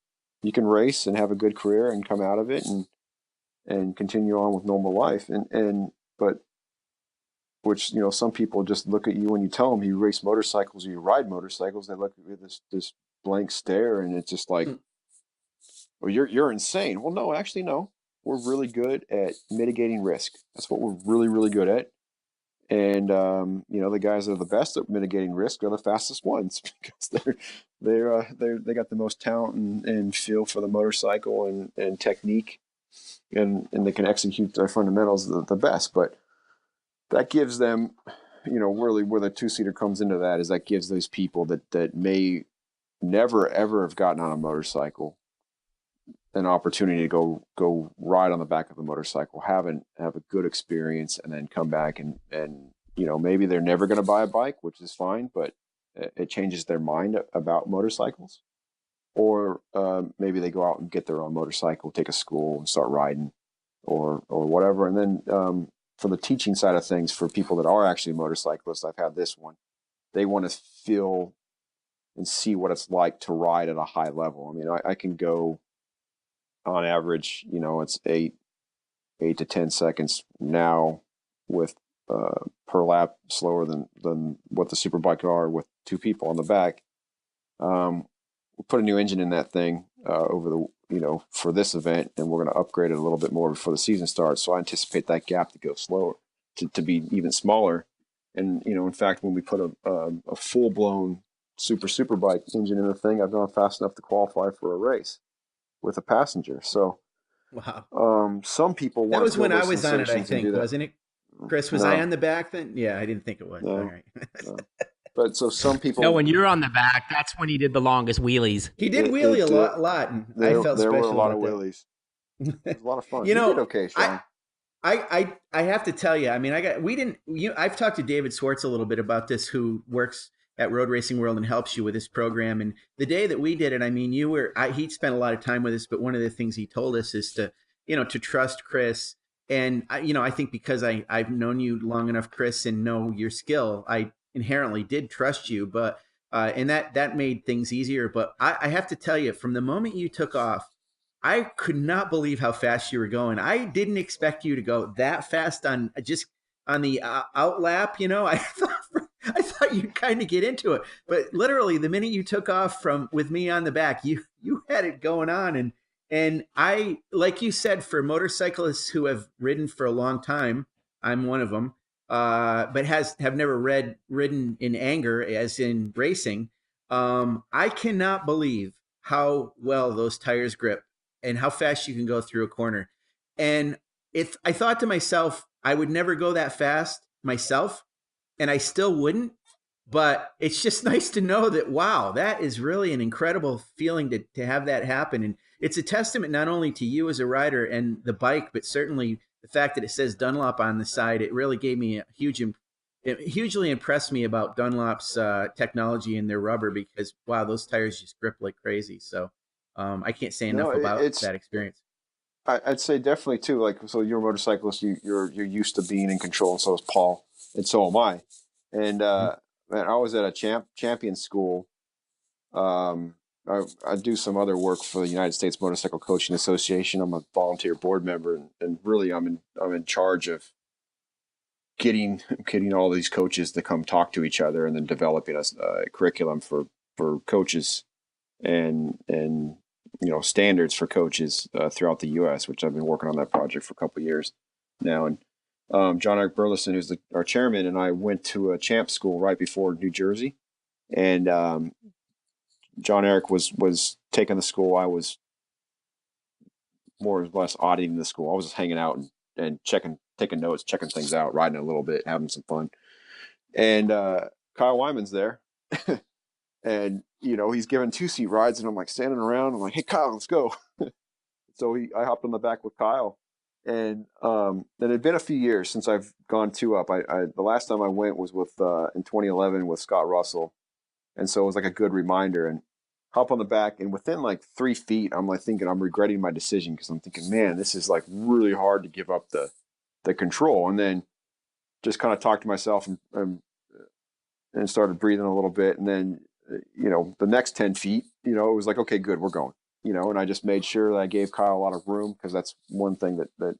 you can race and have a good career and come out of it and continue on with normal life, and but which, you know, some people just look at you when you tell them you race motorcycles or you ride motorcycles, they look at you with this blank stare, and it's just like, Hmm. well, you're insane. Well, no, actually, no. We're really good at mitigating risk. That's what we're really, really good at. And you know, the guys that are the best at mitigating risk are the fastest ones because they got the most talent and feel for the motorcycle and technique, and they can execute their fundamentals the best. But that gives them, you know, really where the two-seater comes into that is that gives those people that may never ever have gotten on a motorcycle an opportunity to go ride on the back of a motorcycle, have a good experience, and then come back and you know, maybe they're never going to buy a bike, which is fine, but it changes their mind about motorcycles. Or maybe they go out and get their own motorcycle, take a school, and start riding, or whatever. And then for the teaching side of things, for people that are actually motorcyclists, I've had this one. They want to feel and see what it's like to ride at a high level. I mean, I can go on average, you know, it's 8 to 10 seconds now with per lap slower than what the superbike are with two people on the back. We'll put a new engine in that thing over the, you know, for this event, and we're going to upgrade it a little bit more before the season starts. So I anticipate that gap to go slower, to be even smaller. And, you know, in fact, when we put a full blown super bike engine in the thing, I've gone fast enough to qualify for a race with a passenger. So Wow. some people That want to was feel when I those was on it, I sensations and do think, that. wasn't it? Chris, was I No, on the back then? Yeah, I didn't think it was. All no, right. no. But so some No, people, when you're on the back, that's when he did the longest wheelies. He did it, wheelie it a lot, and I felt there were a special lot of about that. wheelies. It was a lot of fun. You You did know, okay, I Sean. I have to tell you, I mean, I've talked to David Swartz a little bit about this, who works at Road Racing World and helps you with this program. And the day that we did it, I mean, he spent a lot of time with us, but one of the things he told us is to, you know, to trust Chris. And you know, I think because I've known you long enough, Chris, and know your skill, I inherently did trust you. But and that made things easier. But I have to tell you, from the moment you took off, I could not believe how fast you were going. I didn't expect you to go that fast on just on the out lap. You know, I thought you'd kind of get into it, but literally the minute you took off from with me on the back, you had it going on, and I, like you said, for motorcyclists who have ridden for a long time, I'm one of them, but have never ridden in anger, as in racing. I cannot believe how well those tires grip and how fast you can go through a corner. And if I thought to myself, I would never go that fast myself, and I still wouldn't. But it's just nice to know that, wow, that is really an incredible feeling to have that happen. And it's a testament not only to you as a rider and the bike, but certainly the fact that it says Dunlop on the side. It really gave me it hugely impressed me about Dunlop's technology and their rubber, because, wow, those tires just grip like crazy. So I can't say No, enough about it's that experience. I'd say definitely too. Like, so you're a motorcyclist, you're used to being in control, and so is Paul, and so am I. And man, I was at a champion school. Um, I do some other work for the United States Motorcycle Coaching Association. I'm a volunteer board member, and really I'm in charge of getting all these coaches to come talk to each other, and then developing a curriculum for coaches and you know, standards for coaches throughout the U.S., which I've been working on that project for a couple of years now. And John Eric Burleson, who's our chairman, and I went to a champ school right before New Jersey, and John Eric was taking the school. I was more or less auditing the school. I was just hanging out and taking notes, checking things out, riding a little bit, having some fun. And Kyle Wyman's there. And, he's giving 2-seat rides, and I'm like standing around. I'm like, hey, Kyle, let's go. So I hopped on the back with Kyle. And it had been a few years since I've gone 2-up. The last time I went was with in 2011 with Scott Russell. And so it was like a good reminder. And hop on the back, and within like 3 feet, I'm like thinking I'm regretting my decision, because I'm thinking, man, this is like really hard to give up the control. And then just kind of talked to myself and started breathing a little bit. And then, the next 10 feet, it was like, okay, good, we're going, and I just made sure that I gave Kyle a lot of room, because that's one thing that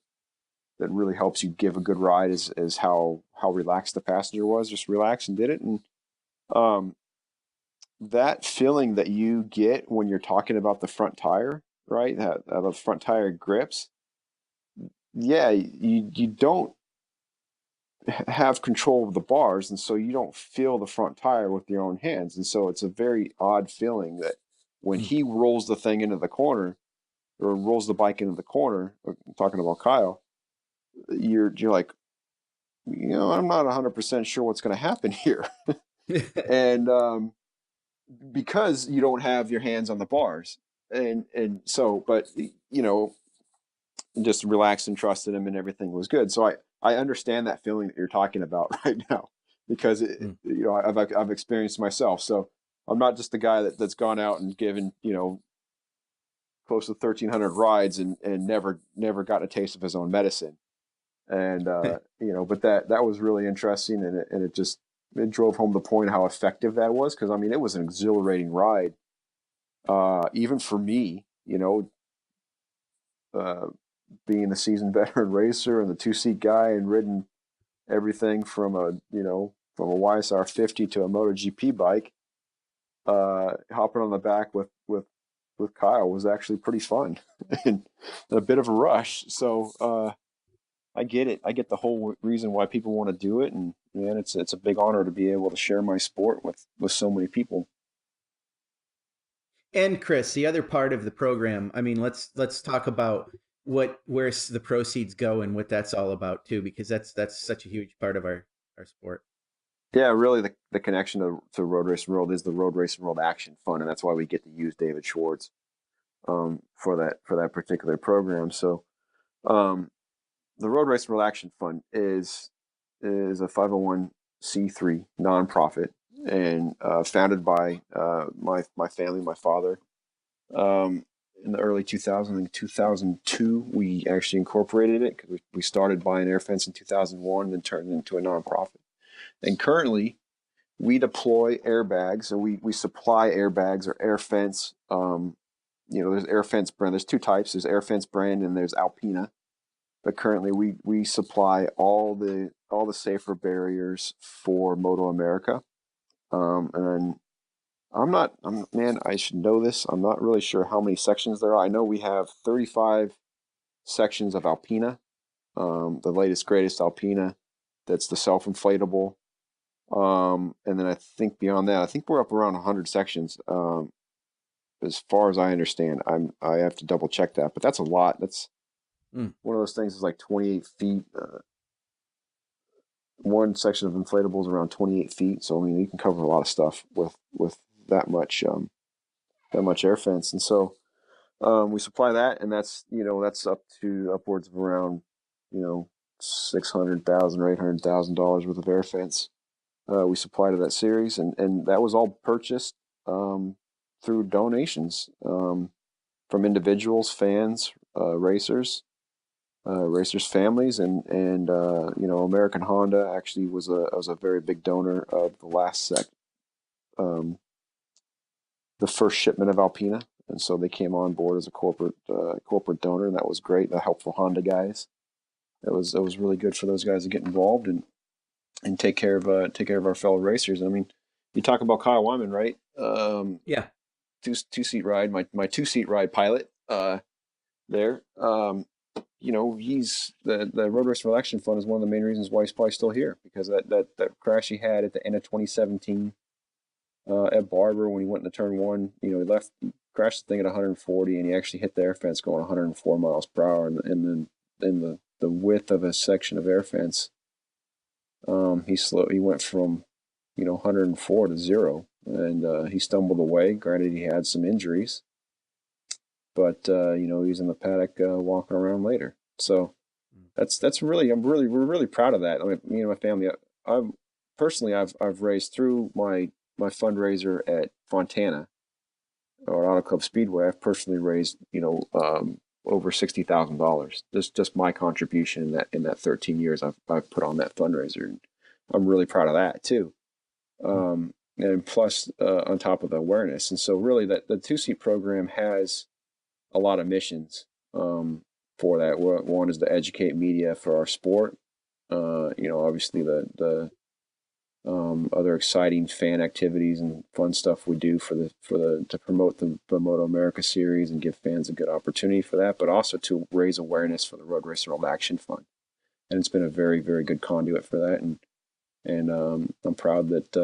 really helps you give a good ride is how relaxed the passenger was. Just relaxed and did it. And that feeling that you get when you're talking about the front tire, right? That the front tire grips. Yeah, you don't have control of the bars, and so you don't feel the front tire with your own hands. And so it's a very odd feeling that when he rolls the thing into the corner, or rolls the bike into the corner, I'm talking about Kyle, you're like, I'm not 100% sure what's going to happen here. And because you don't have your hands on the bars, and so, but just relaxed and trusted him, and everything was good. So I understand that feeling that you're talking about right now, because I've experienced myself. So I'm not just the guy that's gone out and given close to 1,300 rides and never gotten a taste of his own medicine. And but that was really interesting, and it drove home the point how effective that was, because I mean, it was an exhilarating ride, even for me, being a seasoned veteran racer and the 2-seat guy, and ridden everything from a YSR 50 to a MotoGP bike. Hopping on the back with Kyle was actually pretty fun and a bit of a rush. So I get it. I get the whole reason why people want to do it, and man, it's a big honor to be able to share my sport with so many people. And Chris, the other part of the program, I mean, let's talk about where the proceeds go and what that's all about too, because that's such a huge part of our sport. Yeah, really, the connection to Road Racing World is the Road Racing World Action Fund, and that's why we get to use David Schwartz for that particular program. So the Road Racing World Action Fund is a 501c3 nonprofit, and founded by my family, my father. In the early 2000s, in 2002, we actually incorporated it, because we started buying air fence in 2001, and then turned it into a nonprofit. And currently, we deploy airbags, or we supply airbags or air fence. There's air fence brand. There's 2 types. There's air fence brand, and there's Alpina. But currently, we supply all the safer barriers for MotoAmerica. And man, I should know this. I'm not really sure how many sections there are. I know we have 35 sections of Alpina, the latest, greatest Alpina. That's the self-inflatable. And then I think beyond that, I think we're up around 100 sections. As far as I understand, I have to double check that, but that's a lot. That's one of those things is like 28 feet. One section of inflatables around 28 feet. So I mean, you can cover a lot of stuff with that much air fence. And so we supply that, and that's up to upwards of around $600,000 or $800,000 worth of air fence. We supply to that series, and that was all purchased through donations from individuals, fans, racers, families, and American Honda actually was a very big donor of the last the first shipment of Alpina, and so they came on board as a corporate donor, and that was great. The helpful Honda guys, it was really good for those guys to get involved and take care of our fellow racers. I mean, you talk about Kyle Wyman, right? Yeah. Two-seat ride, my 2-seat ride pilot there. He's the Road Race Relaxant Fund is one of the main reasons why he's probably still here, because that crash he had at the end of 2017 at Barber, when he went into turn 1, he crashed the thing at 140, and he actually hit the air fence going 104 miles per hour, and then in the width of a section of air fence, he went from 104 to 0 and he stumbled away. Granted, he had some injuries, but he's in the paddock walking around later. So that's really we're really proud of that. I mean, me and my family. I've raised through my fundraiser at Fontana or Auto Club Speedway. I've personally raised over $60,000. Just my contribution in that 13 years I've put on that fundraiser. And I'm really proud of that too. And plus on top of the awareness. And so really that the 2-seat program has a lot of missions for that. One is to educate media for our sport. Obviously the other exciting fan activities and fun stuff we do to promote the MotoAmerica series and give fans a good opportunity for that, but also to raise awareness for the Road Racer Relaxant Fund. And it's been a very, very good conduit for that. And I'm proud that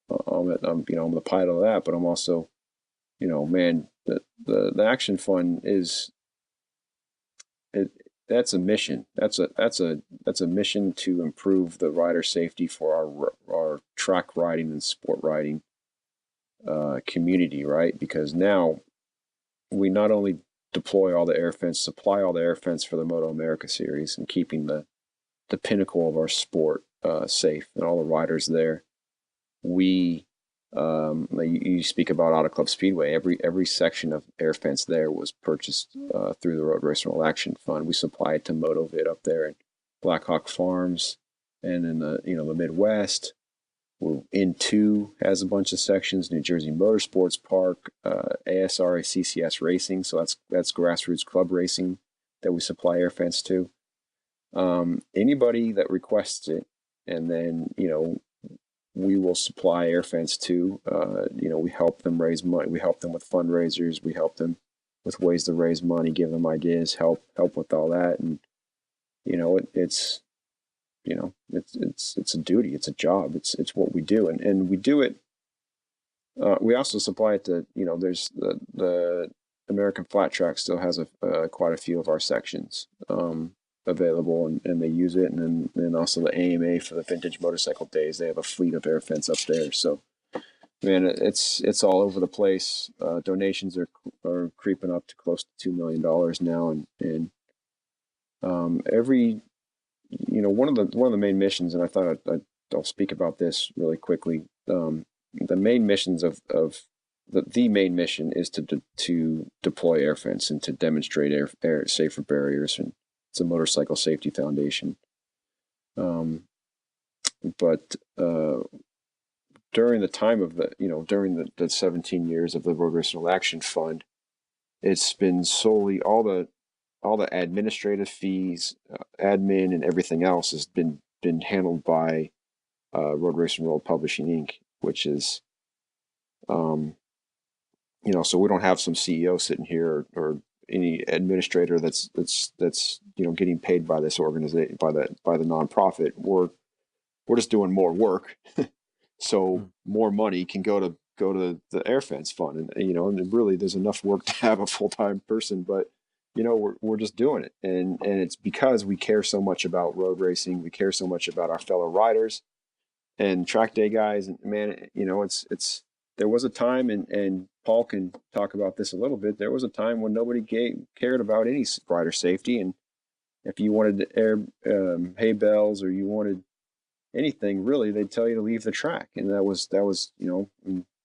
I'm the pilot of that, but I'm also, the Action Fund that's a mission. That's a mission to improve the rider safety for our track riding and sport riding community, right? Because now we not only supply all the air fence for the MotoAmerica series and keeping the pinnacle of our sport safe and all the riders there. You speak about Auto Club Speedway. Every section of air fence there was purchased through the Road Racer Relaxant Fund. We supply it to MotoVid up there in Blackhawk Farms and in the Midwest. N2 has a bunch of sections. New Jersey Motorsports Park, ASRA CCS Racing. So that's grassroots club racing that we supply air fence to. Anybody that requests it, and then we will supply air fence to. We help them raise money. We help them with fundraisers. We help them with ways to raise money, give them ideas, help with all that. And it's a duty. It's a job. It's what we do, and we do it. We also supply it to there's the American Flat Track still has quite a few of our sections available, and they use it, and then also the AMA for the Vintage Motorcycle Days. They have a fleet of air fence up there. So, man, it's all over the place. Donations are creeping up to close to $2 million now, and every one of the main missions, and I thought I'll speak about this really quickly. The main missions of the main mission is to deploy air fence and to demonstrate air safer barriers, and it's a motorcycle safety foundation. But during the time of during the 17 years of the Road Racer Relaxant Fund, it's been solely all the administrative fees, admin, and everything else has been handled by Road Racing World Publishing Inc., which is, so we don't have some CEO sitting here or any administrator that's getting paid by this organization, by the nonprofit. We're just doing more work, so more money can go to the air fence fund, and really there's enough work to have a full-time person, but we're just doing it, and it's because we care so much about road racing. We care so much about our fellow riders and track day guys. And man, it's there was a time, and Paul can talk about this a little bit. There was a time when nobody cared about any rider safety, and if you wanted air hay bales or you wanted anything, really, they'd tell you to leave the track. And that was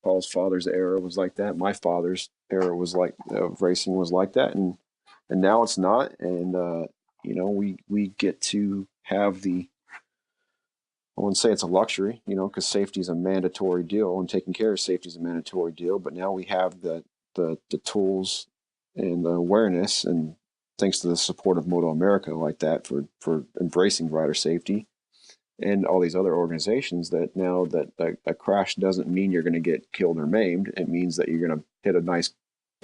Paul's father's era was like that. My father's era was like racing was like that, and now it's not. And we get to have I wouldn't say it's a luxury, because safety is a mandatory deal, and taking care of safety is a mandatory deal. But now we have the tools and the awareness, and thanks to the support of MotoAmerica like that for embracing rider safety, and all these other organizations, that now that a crash doesn't mean you're going to get killed or maimed. It means that you're going to hit a nice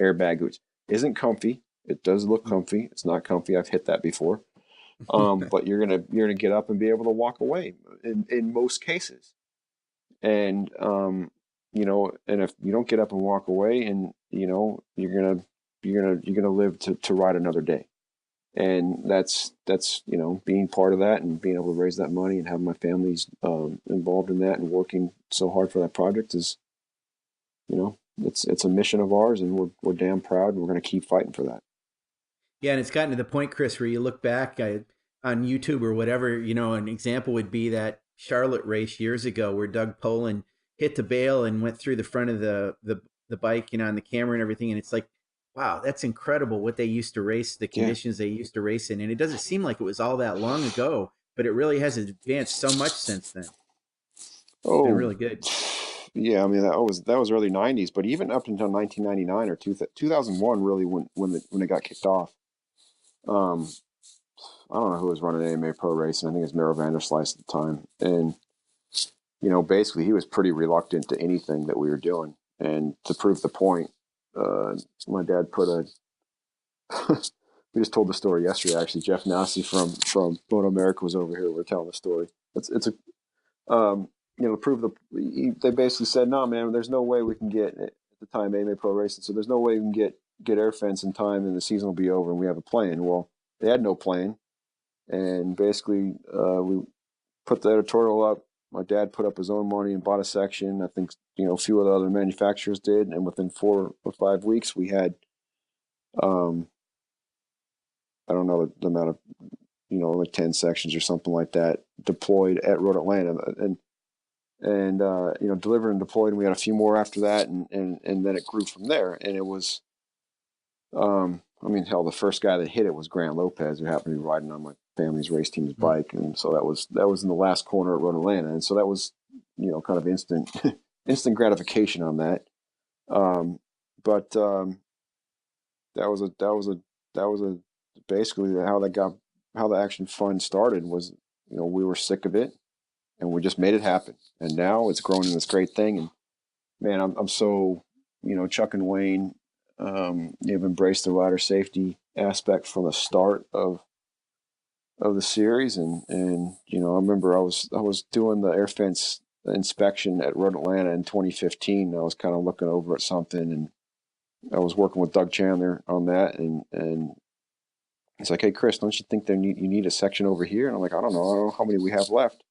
airbag, which isn't comfy. It does look comfy. It's not comfy. I've hit that before. But you're gonna get up and be able to walk away in most cases. And and if you don't get up and walk away, and you're gonna live to ride another day. And that's being part of that and being able to raise that money and have my family's involved in that and working so hard for that project is it's a mission of ours, and we're damn proud, and we're going to keep fighting for that. Yeah, and it's gotten to the point, Chris, where you look back on YouTube or whatever, an example would be that Charlotte race years ago where Doug Poland hit the bail and went through the front of the bike, on the camera and everything. And it's like, wow, that's incredible what they used to race, the Yeah. conditions they used to race in. And it doesn't seem like it was all that long ago, but it really has advanced so much since then. It's been Oh, really good. yeah. I mean, that was early '90s, but even up until 1999 or 2001, really, when it got kicked off. I don't know who was running AMA Pro Racing. I think it was Mero Vanderslice at the time, and basically he was pretty reluctant to anything that we were doing. And to prove the point, my dad put a. We just told the story yesterday. Actually, Jeff Nassi from MotoAmerica was over here. We're telling the story. It's a to prove they basically said, no, man, there's no way we can get at the time AMA Pro Racing. So there's no way we can get air fence in time, and the season will be over, and we have a plane. Well, they had no plane, and basically we put the editorial up. My dad put up his own money and bought a section. I think a few of the other manufacturers did, and within 4 or 5 weeks, we had I don't know the amount of like 10 sections or something like that deployed at Road Atlanta, and delivered and deployed. And we had a few more after that, and then it grew from there. And it was, I mean, hell, the first guy that hit it was Grant Lopez, who happened to be riding on my family's race team's bike, and so that was in the last corner at Road Atlanta, and so that was kind of instant instant gratification on that. But that was a basically how the Action Fund started was we were sick of it, and we just made it happen, and now it's grown in this great thing. And man, I'm so Chuck and Wayne have embraced the rider safety aspect from the start of the series, and I remember I was doing the air fence inspection at Road Atlanta in 2015. I was kind of looking over at something, and I was working with Doug Chandler on that, and he's like, "Hey, Chris, don't you think you need a section over here?" And I'm like, I don't know how many we have left,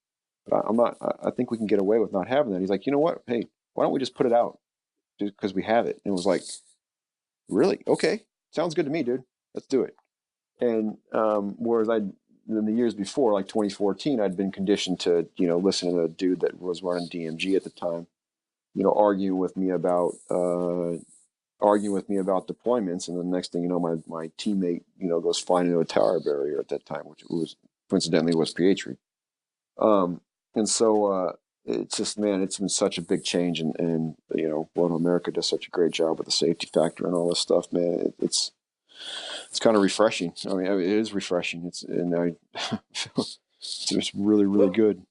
but I think we can get away with not having that. He's like, you know what? Hey, why don't we just put it out just because we have it? And it was like, really? Okay, sounds good to me, dude. Let's do it. And whereas in the years before, like 2014, I'd been conditioned to listen to a dude that was running DMG at the time, arguing with me about deployments, and the next thing you know, my teammate goes flying into a tower barrier at that time, which was coincidentally was Pietri. And so it's just, man, it's been such a big change, and MotoAmerica does such a great job with the safety factor and all this stuff, man. It's kind of refreshing. I mean, it is refreshing. It's just really, really good.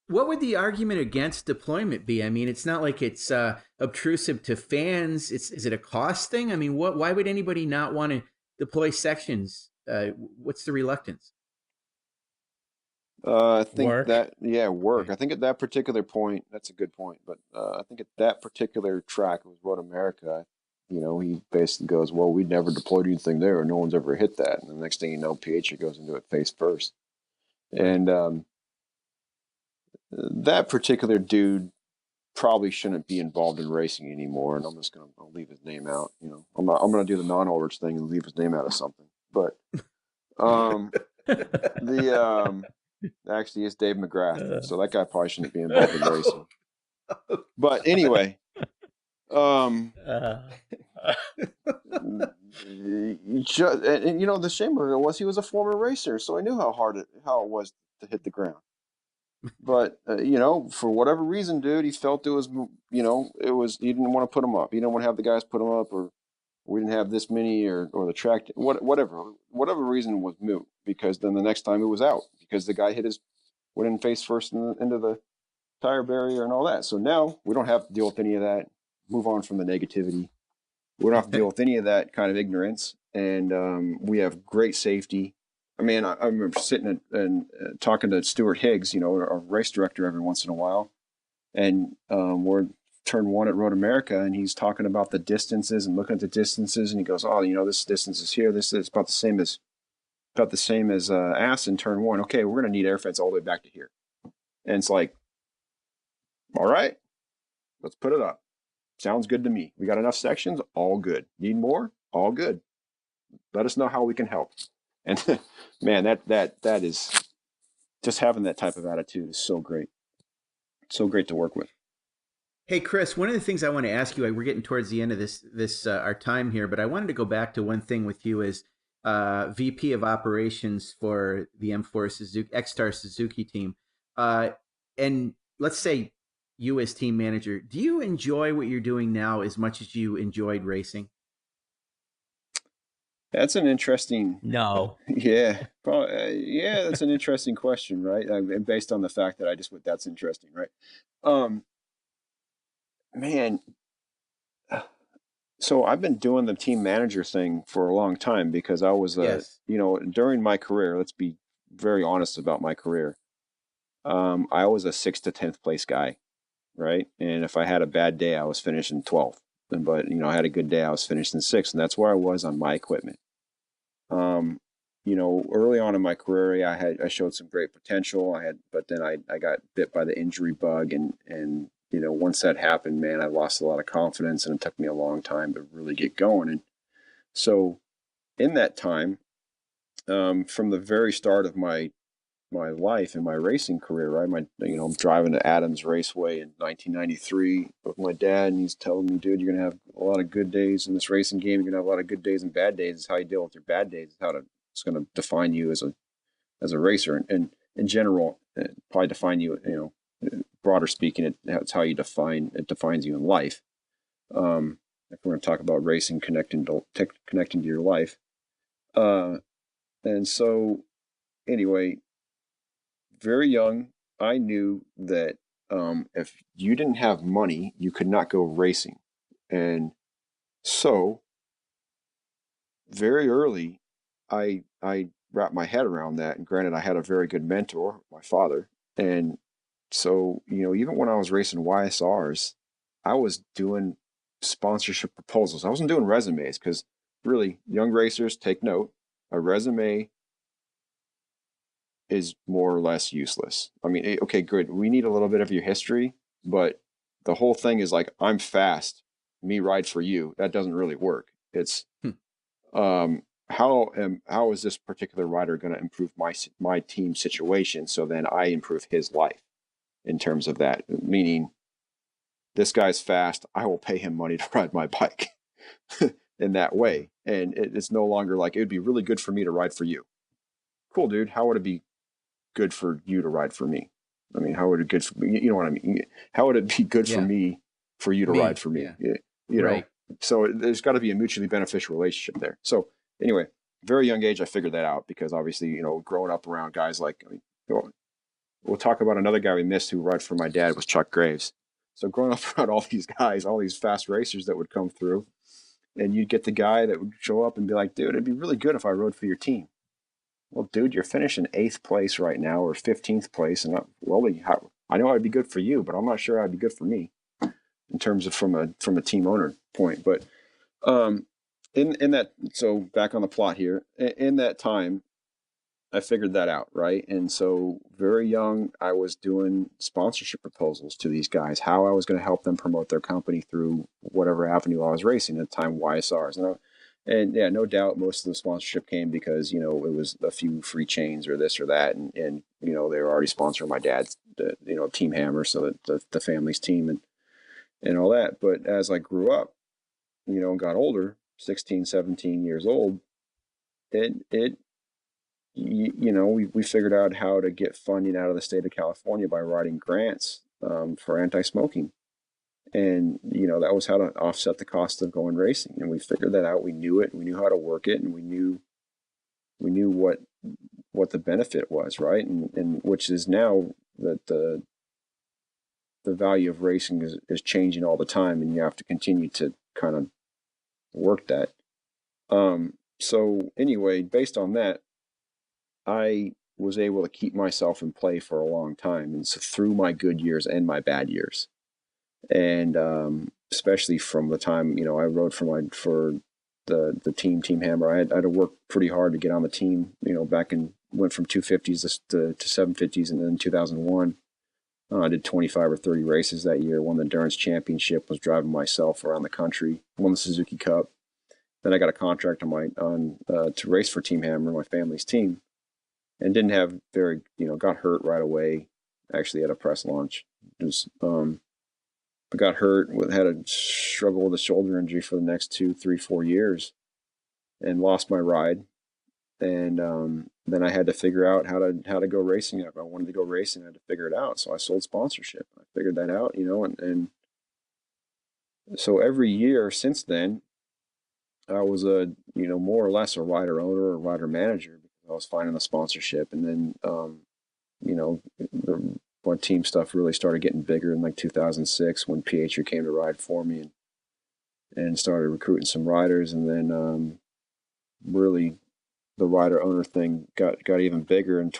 What would the argument against deployment be? I mean, it's not like it's obtrusive to fans. Is it a cost thing? I mean, why would anybody not want to deploy sections? What's the reluctance? I think Work. work. I think at that particular point, that's a good point. But I think at that particular track, it was Road America. He basically goes, "Well, we never deployed anything there, no one's ever hit that." And the next thing you know, PH goes into it face first. And that particular dude probably shouldn't be involved in racing anymore. And I'll leave his name out. I'm gonna do the non-Ulrich thing and leave his name out of something. But actually, it's Dave McGrath, so that guy probably shouldn't be involved in racing. But anyway, the shame of it was he was a former racer, so I knew how it was to hit the ground. But for whatever reason, dude, he felt it was he didn't want to put him up. He didn't want to have the guys put him up, or we didn't have this many, or the track, whatever reason was moot, because then the next time it was out because the guy went in face first into the tire barrier and all that. So now we don't have to deal with any of that. Move on from the negativity. We don't have to deal with any of that kind of ignorance, and we have great safety. I mean, I remember sitting and talking to Stuart Higgs, our race director, every once in a while, and we're turn 1 at Road America, and he's talking about the distances and looking at the distances, and he goes, "Oh, this distance is here. This is about the same as Ass in turn 1. Okay, we're going to need air fence all the way back to here." And it's like, all right, let's put it up. sounds good to me. We got enough sections, all good. Need more, all good. Let us know how we can help. And man, that is just having that type of attitude is so great. So great to work with. Hey, Chris, one of the things I want to ask you, we're getting towards the end of this our time here, but I wanted to go back to one thing with you as VP of Operations for the M4 Suzuki X-Star Suzuki team. And let's say you as team manager, do you enjoy what you're doing now as much as you enjoyed racing? That's an interesting. No. Yeah, yeah, that's an interesting question, right? Based on the fact that I just went, that's interesting, right? Um, man, so I've been doing the team manager thing for a long time because I was Yes. during my career, let's be very honest about my career. I was a 6th to 10th place guy, right? And if I had a bad day, I was finishing 12th. But I had a good day, I was finishing 6th, and that's where I was on my equipment. Early on in my career, I showed some great potential. But then I got bit by the injury bug, and once that happened, man, I lost a lot of confidence, and it took me a long time to really get going. And so, in that time, from the very start of my life and my racing career, right? I'm driving to Adams Raceway in 1993 with my dad, and he's telling me, dude, you're gonna have a lot of good days in this racing game. You're gonna have a lot of good days and bad days. It's how you deal with your bad days. It's gonna define you as a racer, and in general, probably define you. Broader speaking, it's how it defines you in life. If we're gonna talk about racing connecting to your life, and so anyway, very young, I knew that if you didn't have money, you could not go racing. And so very early, I wrapped my head around that. And granted, I had a very good mentor, my father. And so, even when I was racing YSRs, I was doing sponsorship proposals. I wasn't doing resumes because really, young racers, take note, a resume is more or less useless. I mean, okay, good. We need a little bit of your history, but the whole thing is like, I'm fast, me ride for you. That doesn't really work. It's how is this particular rider going to improve my team situation so then I improve his life in terms of that? Meaning, this guy's fast. I will pay him money to ride my bike in that way, and it's no longer like it would be really good for me to ride for you. Cool, dude. How would it be good for you to ride for me? I mean, how would it good for me? You know what I mean? How would it be good for me for you to ride for me? Yeah. Right. So there's got to be a mutually beneficial relationship there. So anyway, very young age, I figured that out because obviously, growing up around guys like, we'll talk about another guy we missed who rode for my dad was Chuck Graves. So growing up around all these guys, all these fast racers that would come through, and you'd get the guy that would show up and be like, dude, it'd be really good if I rode for your team. Well, dude, you're finishing 8th place right now or 15th place. And I know I'd be good for you, but I'm not sure I'd be good for me in terms of from a team owner point. But in that, so back on the plot here, in that time, I figured that out, right? And so very young, I was doing sponsorship proposals to these guys, how I was going to help them promote their company through whatever avenue I was racing at the time, YSRs. And yeah, no doubt most of the sponsorship came because, it was a few free chains or this or that. And they were already sponsoring my dad's, Team Hammer. So the family's team and all that. But as I grew up, and got older, 16, 17 years old, we figured out how to get funding out of the state of California by writing grants for anti-smoking. And, that was how to offset the cost of going racing. And we figured that out. We knew it. We knew how to work it. And we knew what the benefit was, right? And which is now that the value of racing is changing all the time. And you have to continue to kind of work that. So anyway, based on that, I was able to keep myself in play for a long time. And so through my good years and my bad years. And especially from the time I rode for the Team Hammer, I had to work pretty hard to get on the team. Back in went from 250s to 750s, and then 2001 I did 25 or 30 races that year. Won the endurance championship. Was driving myself around the country. Won the Suzuki Cup. Then I got a contract to race for Team Hammer, my family's team, and didn't have got hurt right away. Actually, at a press launch, but got hurt. Had a struggle with a shoulder injury for the next 2, 3, 4 years, and lost my ride. And then I had to figure out how to go racing. If I wanted to go racing, I had to figure it out. So I sold sponsorship. I figured that out, and so every year since then, I was more or less a rider owner or rider manager because I was finding the sponsorship. And then, when team stuff really started getting bigger in like 2006, when PHU came to ride for me and started recruiting some riders. And then, really the rider owner thing got even bigger in at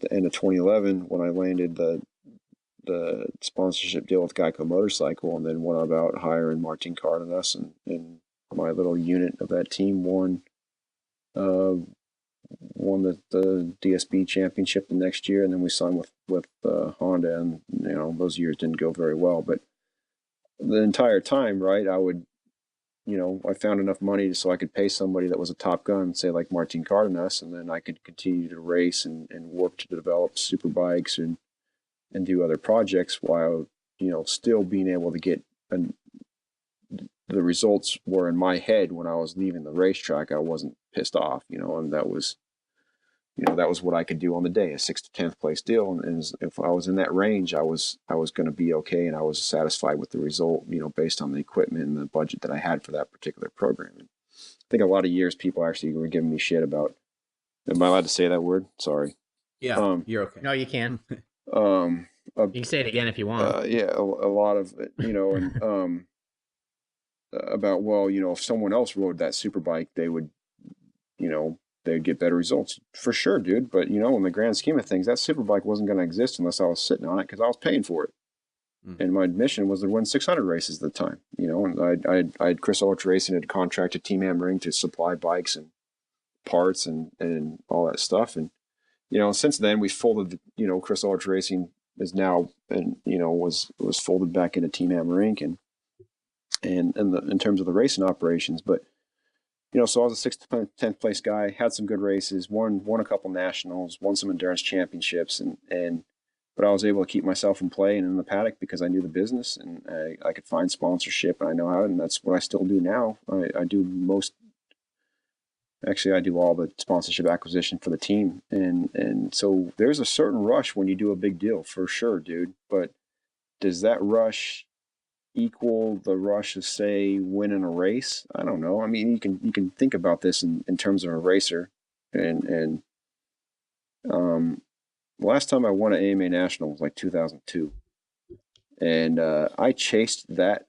the end of 2011, when I landed the sponsorship deal with Geico Motorcycle, and then went about hiring Martin Carruthers, and my little unit of that team won the DSB championship the next year, and then we signed with Honda, and those years didn't go very well, but the entire time, right, I found enough money so I could pay somebody that was a top gun, say like Martin Cardenas, and then I could continue to race and work to develop super bikes and do other projects while, still being able to get the results were in my head when I was leaving the racetrack. I wasn't pissed off, and that was what I could do on the day, a 6th to 10th place deal. And if I was in that range, I was going to be okay. And I was satisfied with the result, based on the equipment and the budget that I had for that particular program. And I think a lot of years people actually were giving me shit about, am I allowed to say that word? Sorry. Yeah, you're okay. No, you can. You can say it again if you want. Yeah, a lot of it, and about, well, if someone else rode that super bike, they would, they'd get better results. For sure, dude. But, in the grand scheme of things, that super bike wasn't going to exist unless I was sitting on it, because I was paying for it. And my mission was to win 600 races at the time, and I had Chris Ulrich Racing had contracted Team Hammering to supply bikes and parts and all that stuff. And, since then we folded, Chris Ulrich Racing is now, and, was folded back into Team Hammer Inc. and in terms of the racing operations. But, so I was a 6th to 10th place guy, had some good races, won a couple nationals, won some endurance championships, but I was able to keep myself in play and in the paddock because I knew the business, and I could find sponsorship, and I know how, and that's what I still do now. I do all the sponsorship acquisition for the team. And so there's a certain rush when you do a big deal, for sure, dude. But does that rush equal the rush of, say, winning a race? I don't know. I mean, you can think about this in terms of a racer. And the last time I won an AMA National was like 2002. And I chased that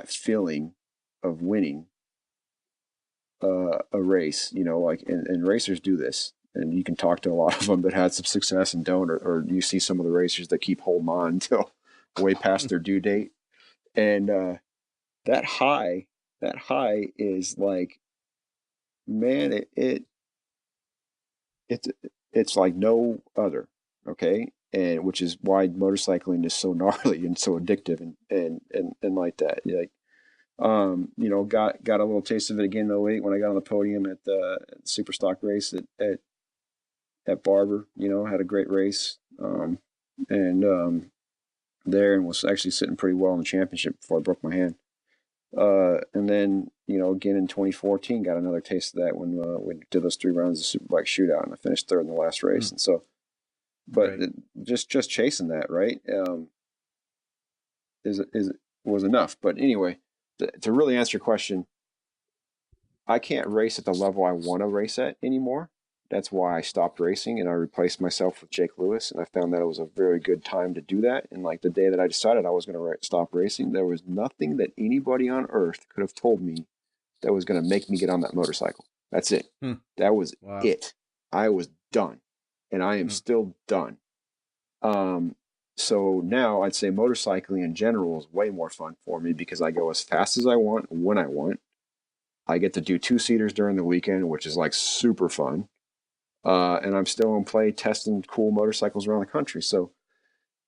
feeling of winning a race, and racers do this, and you can talk to a lot of them that had some success and don't, or you see some of the racers that keep holding on until way past their due date. And that high is like, man, it's like no other. Okay. And which is why motorcycling is so gnarly and so addictive and like that. Like, got a little taste of it again in 2008 when I got on the podium at the super stock race at Barber. Had a great race, there, and was actually sitting pretty well in the championship before I broke my hand. And then, again in 2014, got another taste of that when we did those 3 rounds of Superbike shootout, and I finished 3rd in the last race. And so, but right. Just chasing that, right, was enough. But anyway, to really answer your question, I can't race at the level I want to race at anymore. That's why I stopped racing and I replaced myself with Jake Lewis. And I found that it was a very good time to do that. And like the day that I decided I was going to stop racing, there was nothing that anybody on earth could have told me that was going to make me get on that motorcycle. That's it. That was it. I was done. And I am still done. So now I'd say motorcycling in general is way more fun for me because I go as fast as I want, when I want. I get to do 2-seaters during the weekend, which is like super fun. and I'm still in play testing cool motorcycles around the country. So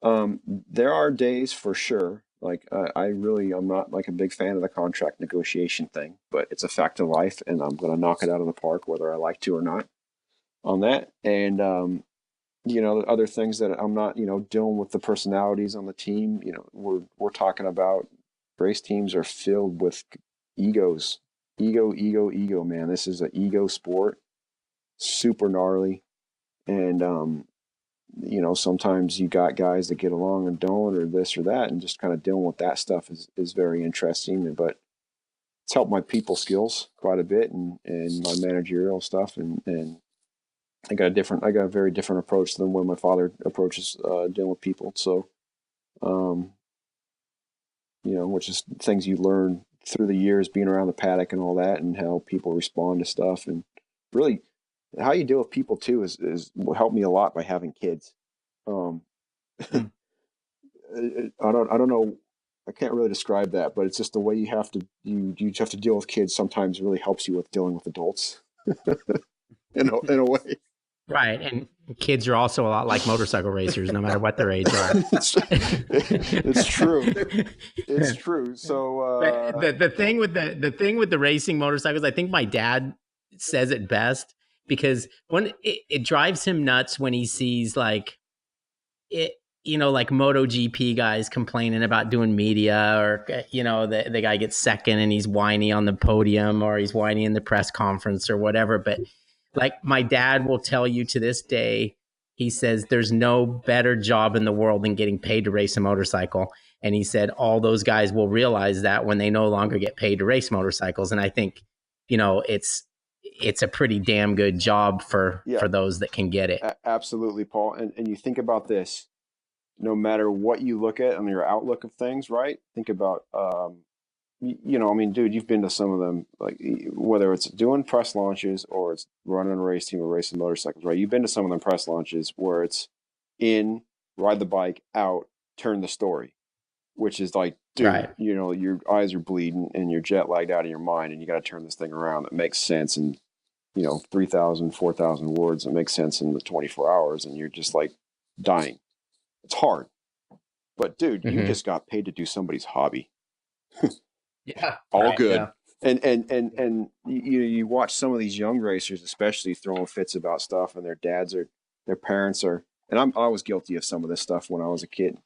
there are days for sure. Like I'm not like a big fan of the contract negotiation thing, but it's a fact of life, and I'm going to knock it out of the park whether I like to or not on that. And other things that I'm not, dealing with the personalities on the team. We're talking about race teams are filled with egos, ego, man. This is an ego sport, super gnarly. And, sometimes you got guys that get along and don't, or this or that, and just kind of dealing with that stuff is very interesting. But it's helped my people skills quite a bit and my managerial stuff. And I got a very different approach than when my father approaches dealing with people. So, which is things you learn through the years being around the paddock and all that, and how people respond to stuff, and really how you deal with people too is will help me a lot by having kids. I don't know. I can't really describe that, but it's just the way you have to deal with kids sometimes really helps you with dealing with adults in a way. Right. And kids are also a lot like motorcycle racers, no matter what their age are. It's true. It's true. So the thing with the racing motorcycles, I think my dad says it best, because when it drives him nuts when he sees like MotoGP guys complaining about doing media, or the guy gets second and he's whiny on the podium, or he's whiny in the press conference or whatever. But like, my dad will tell you to this day, he says there's no better job in the world than getting paid to race a motorcycle. And he said all those guys will realize that when they no longer get paid to race motorcycles. And I think, it's a pretty damn good job for those that can get it. Absolutely, Paul. And you think about this, no matter what you look at on your outlook of things, right? Think about, dude, you've been to some of them, like whether it's doing press launches or it's running a race team or racing motorcycles, right? You've been to some of them press launches where it's in, ride the bike, out, turn the story, which is like, dude, right. Your eyes are bleeding and you're jet lagged out of your mind, and you got to turn this thing around that makes sense in, 3,000, 4,000 words that makes sense in the 24 hours, and you're just like dying. It's hard. But dude, you just got paid to do somebody's hobby. Yeah. All right, good. Yeah. And you watch some of these young racers, especially, throwing fits about stuff, and their parents are, and I was guilty of some of this stuff when I was a kid,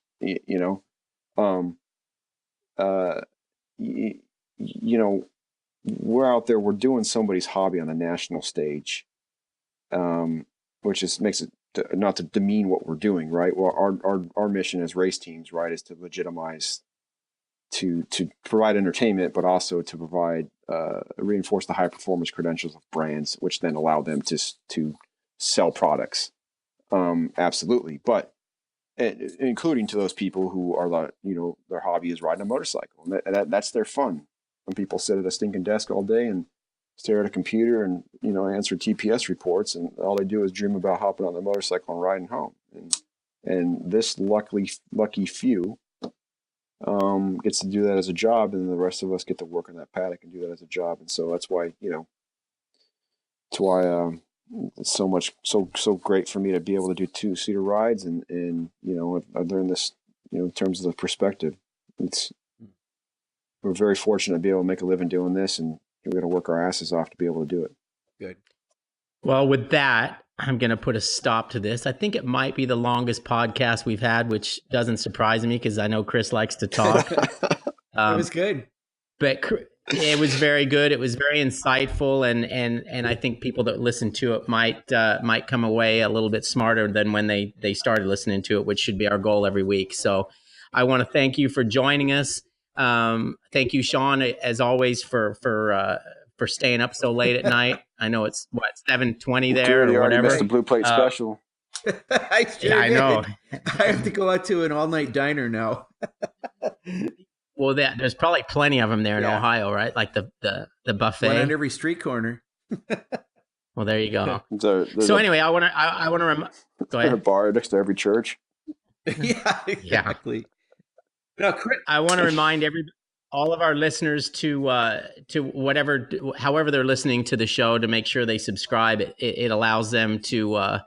we're out there, we're doing somebody's hobby on the national stage, which just makes it, not to demean what we're doing, right? Well, our mission as race teams, right, is to legitimize, to provide entertainment, but also to provide, reinforce the high performance credentials of brands, which then allow them to sell products. Absolutely. But including to those people who are, their hobby is riding a motorcycle, and that's their fun. When people sit at a stinking desk all day and stare at a computer and, answer TPS reports, and all they do is dream about hopping on the motorcycle and riding home. And this lucky few gets to do that as a job, and the rest of us get to work on that paddock and do that as a job. And so that's why, it's so great for me to be able to do 2-seater rides, and I've learned this, in terms of the perspective. We're very fortunate to be able to make a living doing this, and we're going to work our asses off to be able to do it. Good. Well, with that, I'm going to put a stop to this. I think it might be the longest podcast we've had, which doesn't surprise me because I know Chris likes to talk. It was good. But it was very good. It was very insightful, and I think people that listen to it might come away a little bit smarter than when they started listening to it, which should be our goal every week. So I want to thank you for joining us. Thank you, Sean, as always, for staying up so late at night. I know it's 7:20 there, Dude, or whatever. Missed the Blue Plate special. I know. I have to go out to an all-night diner now. Well, there's probably plenty of them there in Ohio, right? Like the buffet. One on every street corner. Well, there you go. Anyway, I want to go ahead. A bar next to every church. Yeah, exactly. No, Chris. I want to remind everybody. all of our listeners to however they're listening to the show, to make sure they subscribe. It allows them to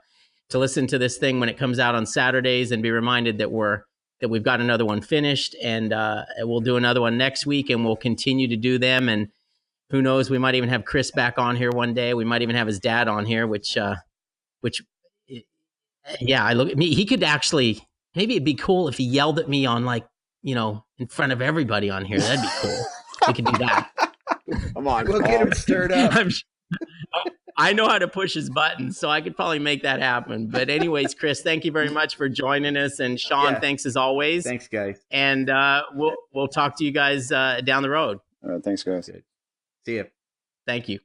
listen to this thing when it comes out on Saturdays, and be reminded that we've got another one finished, and we'll do another one next week, and we'll continue to do them. And who knows, we might even have Chris back on here one day. We might even have his dad on here, which yeah, I look at me. He could actually, maybe it'd be cool if he yelled at me on, like, in front of everybody on here. That'd be cool. We could do that. Come on, We'll get him stirred up. I know how to push his buttons, so I could probably make that happen. But anyways, Chris, thank you very much for joining us, and Sean, thanks as always. Thanks, guys. And we'll talk to you guys down the road. All right, thanks, guys. Good. See ya. Thank you.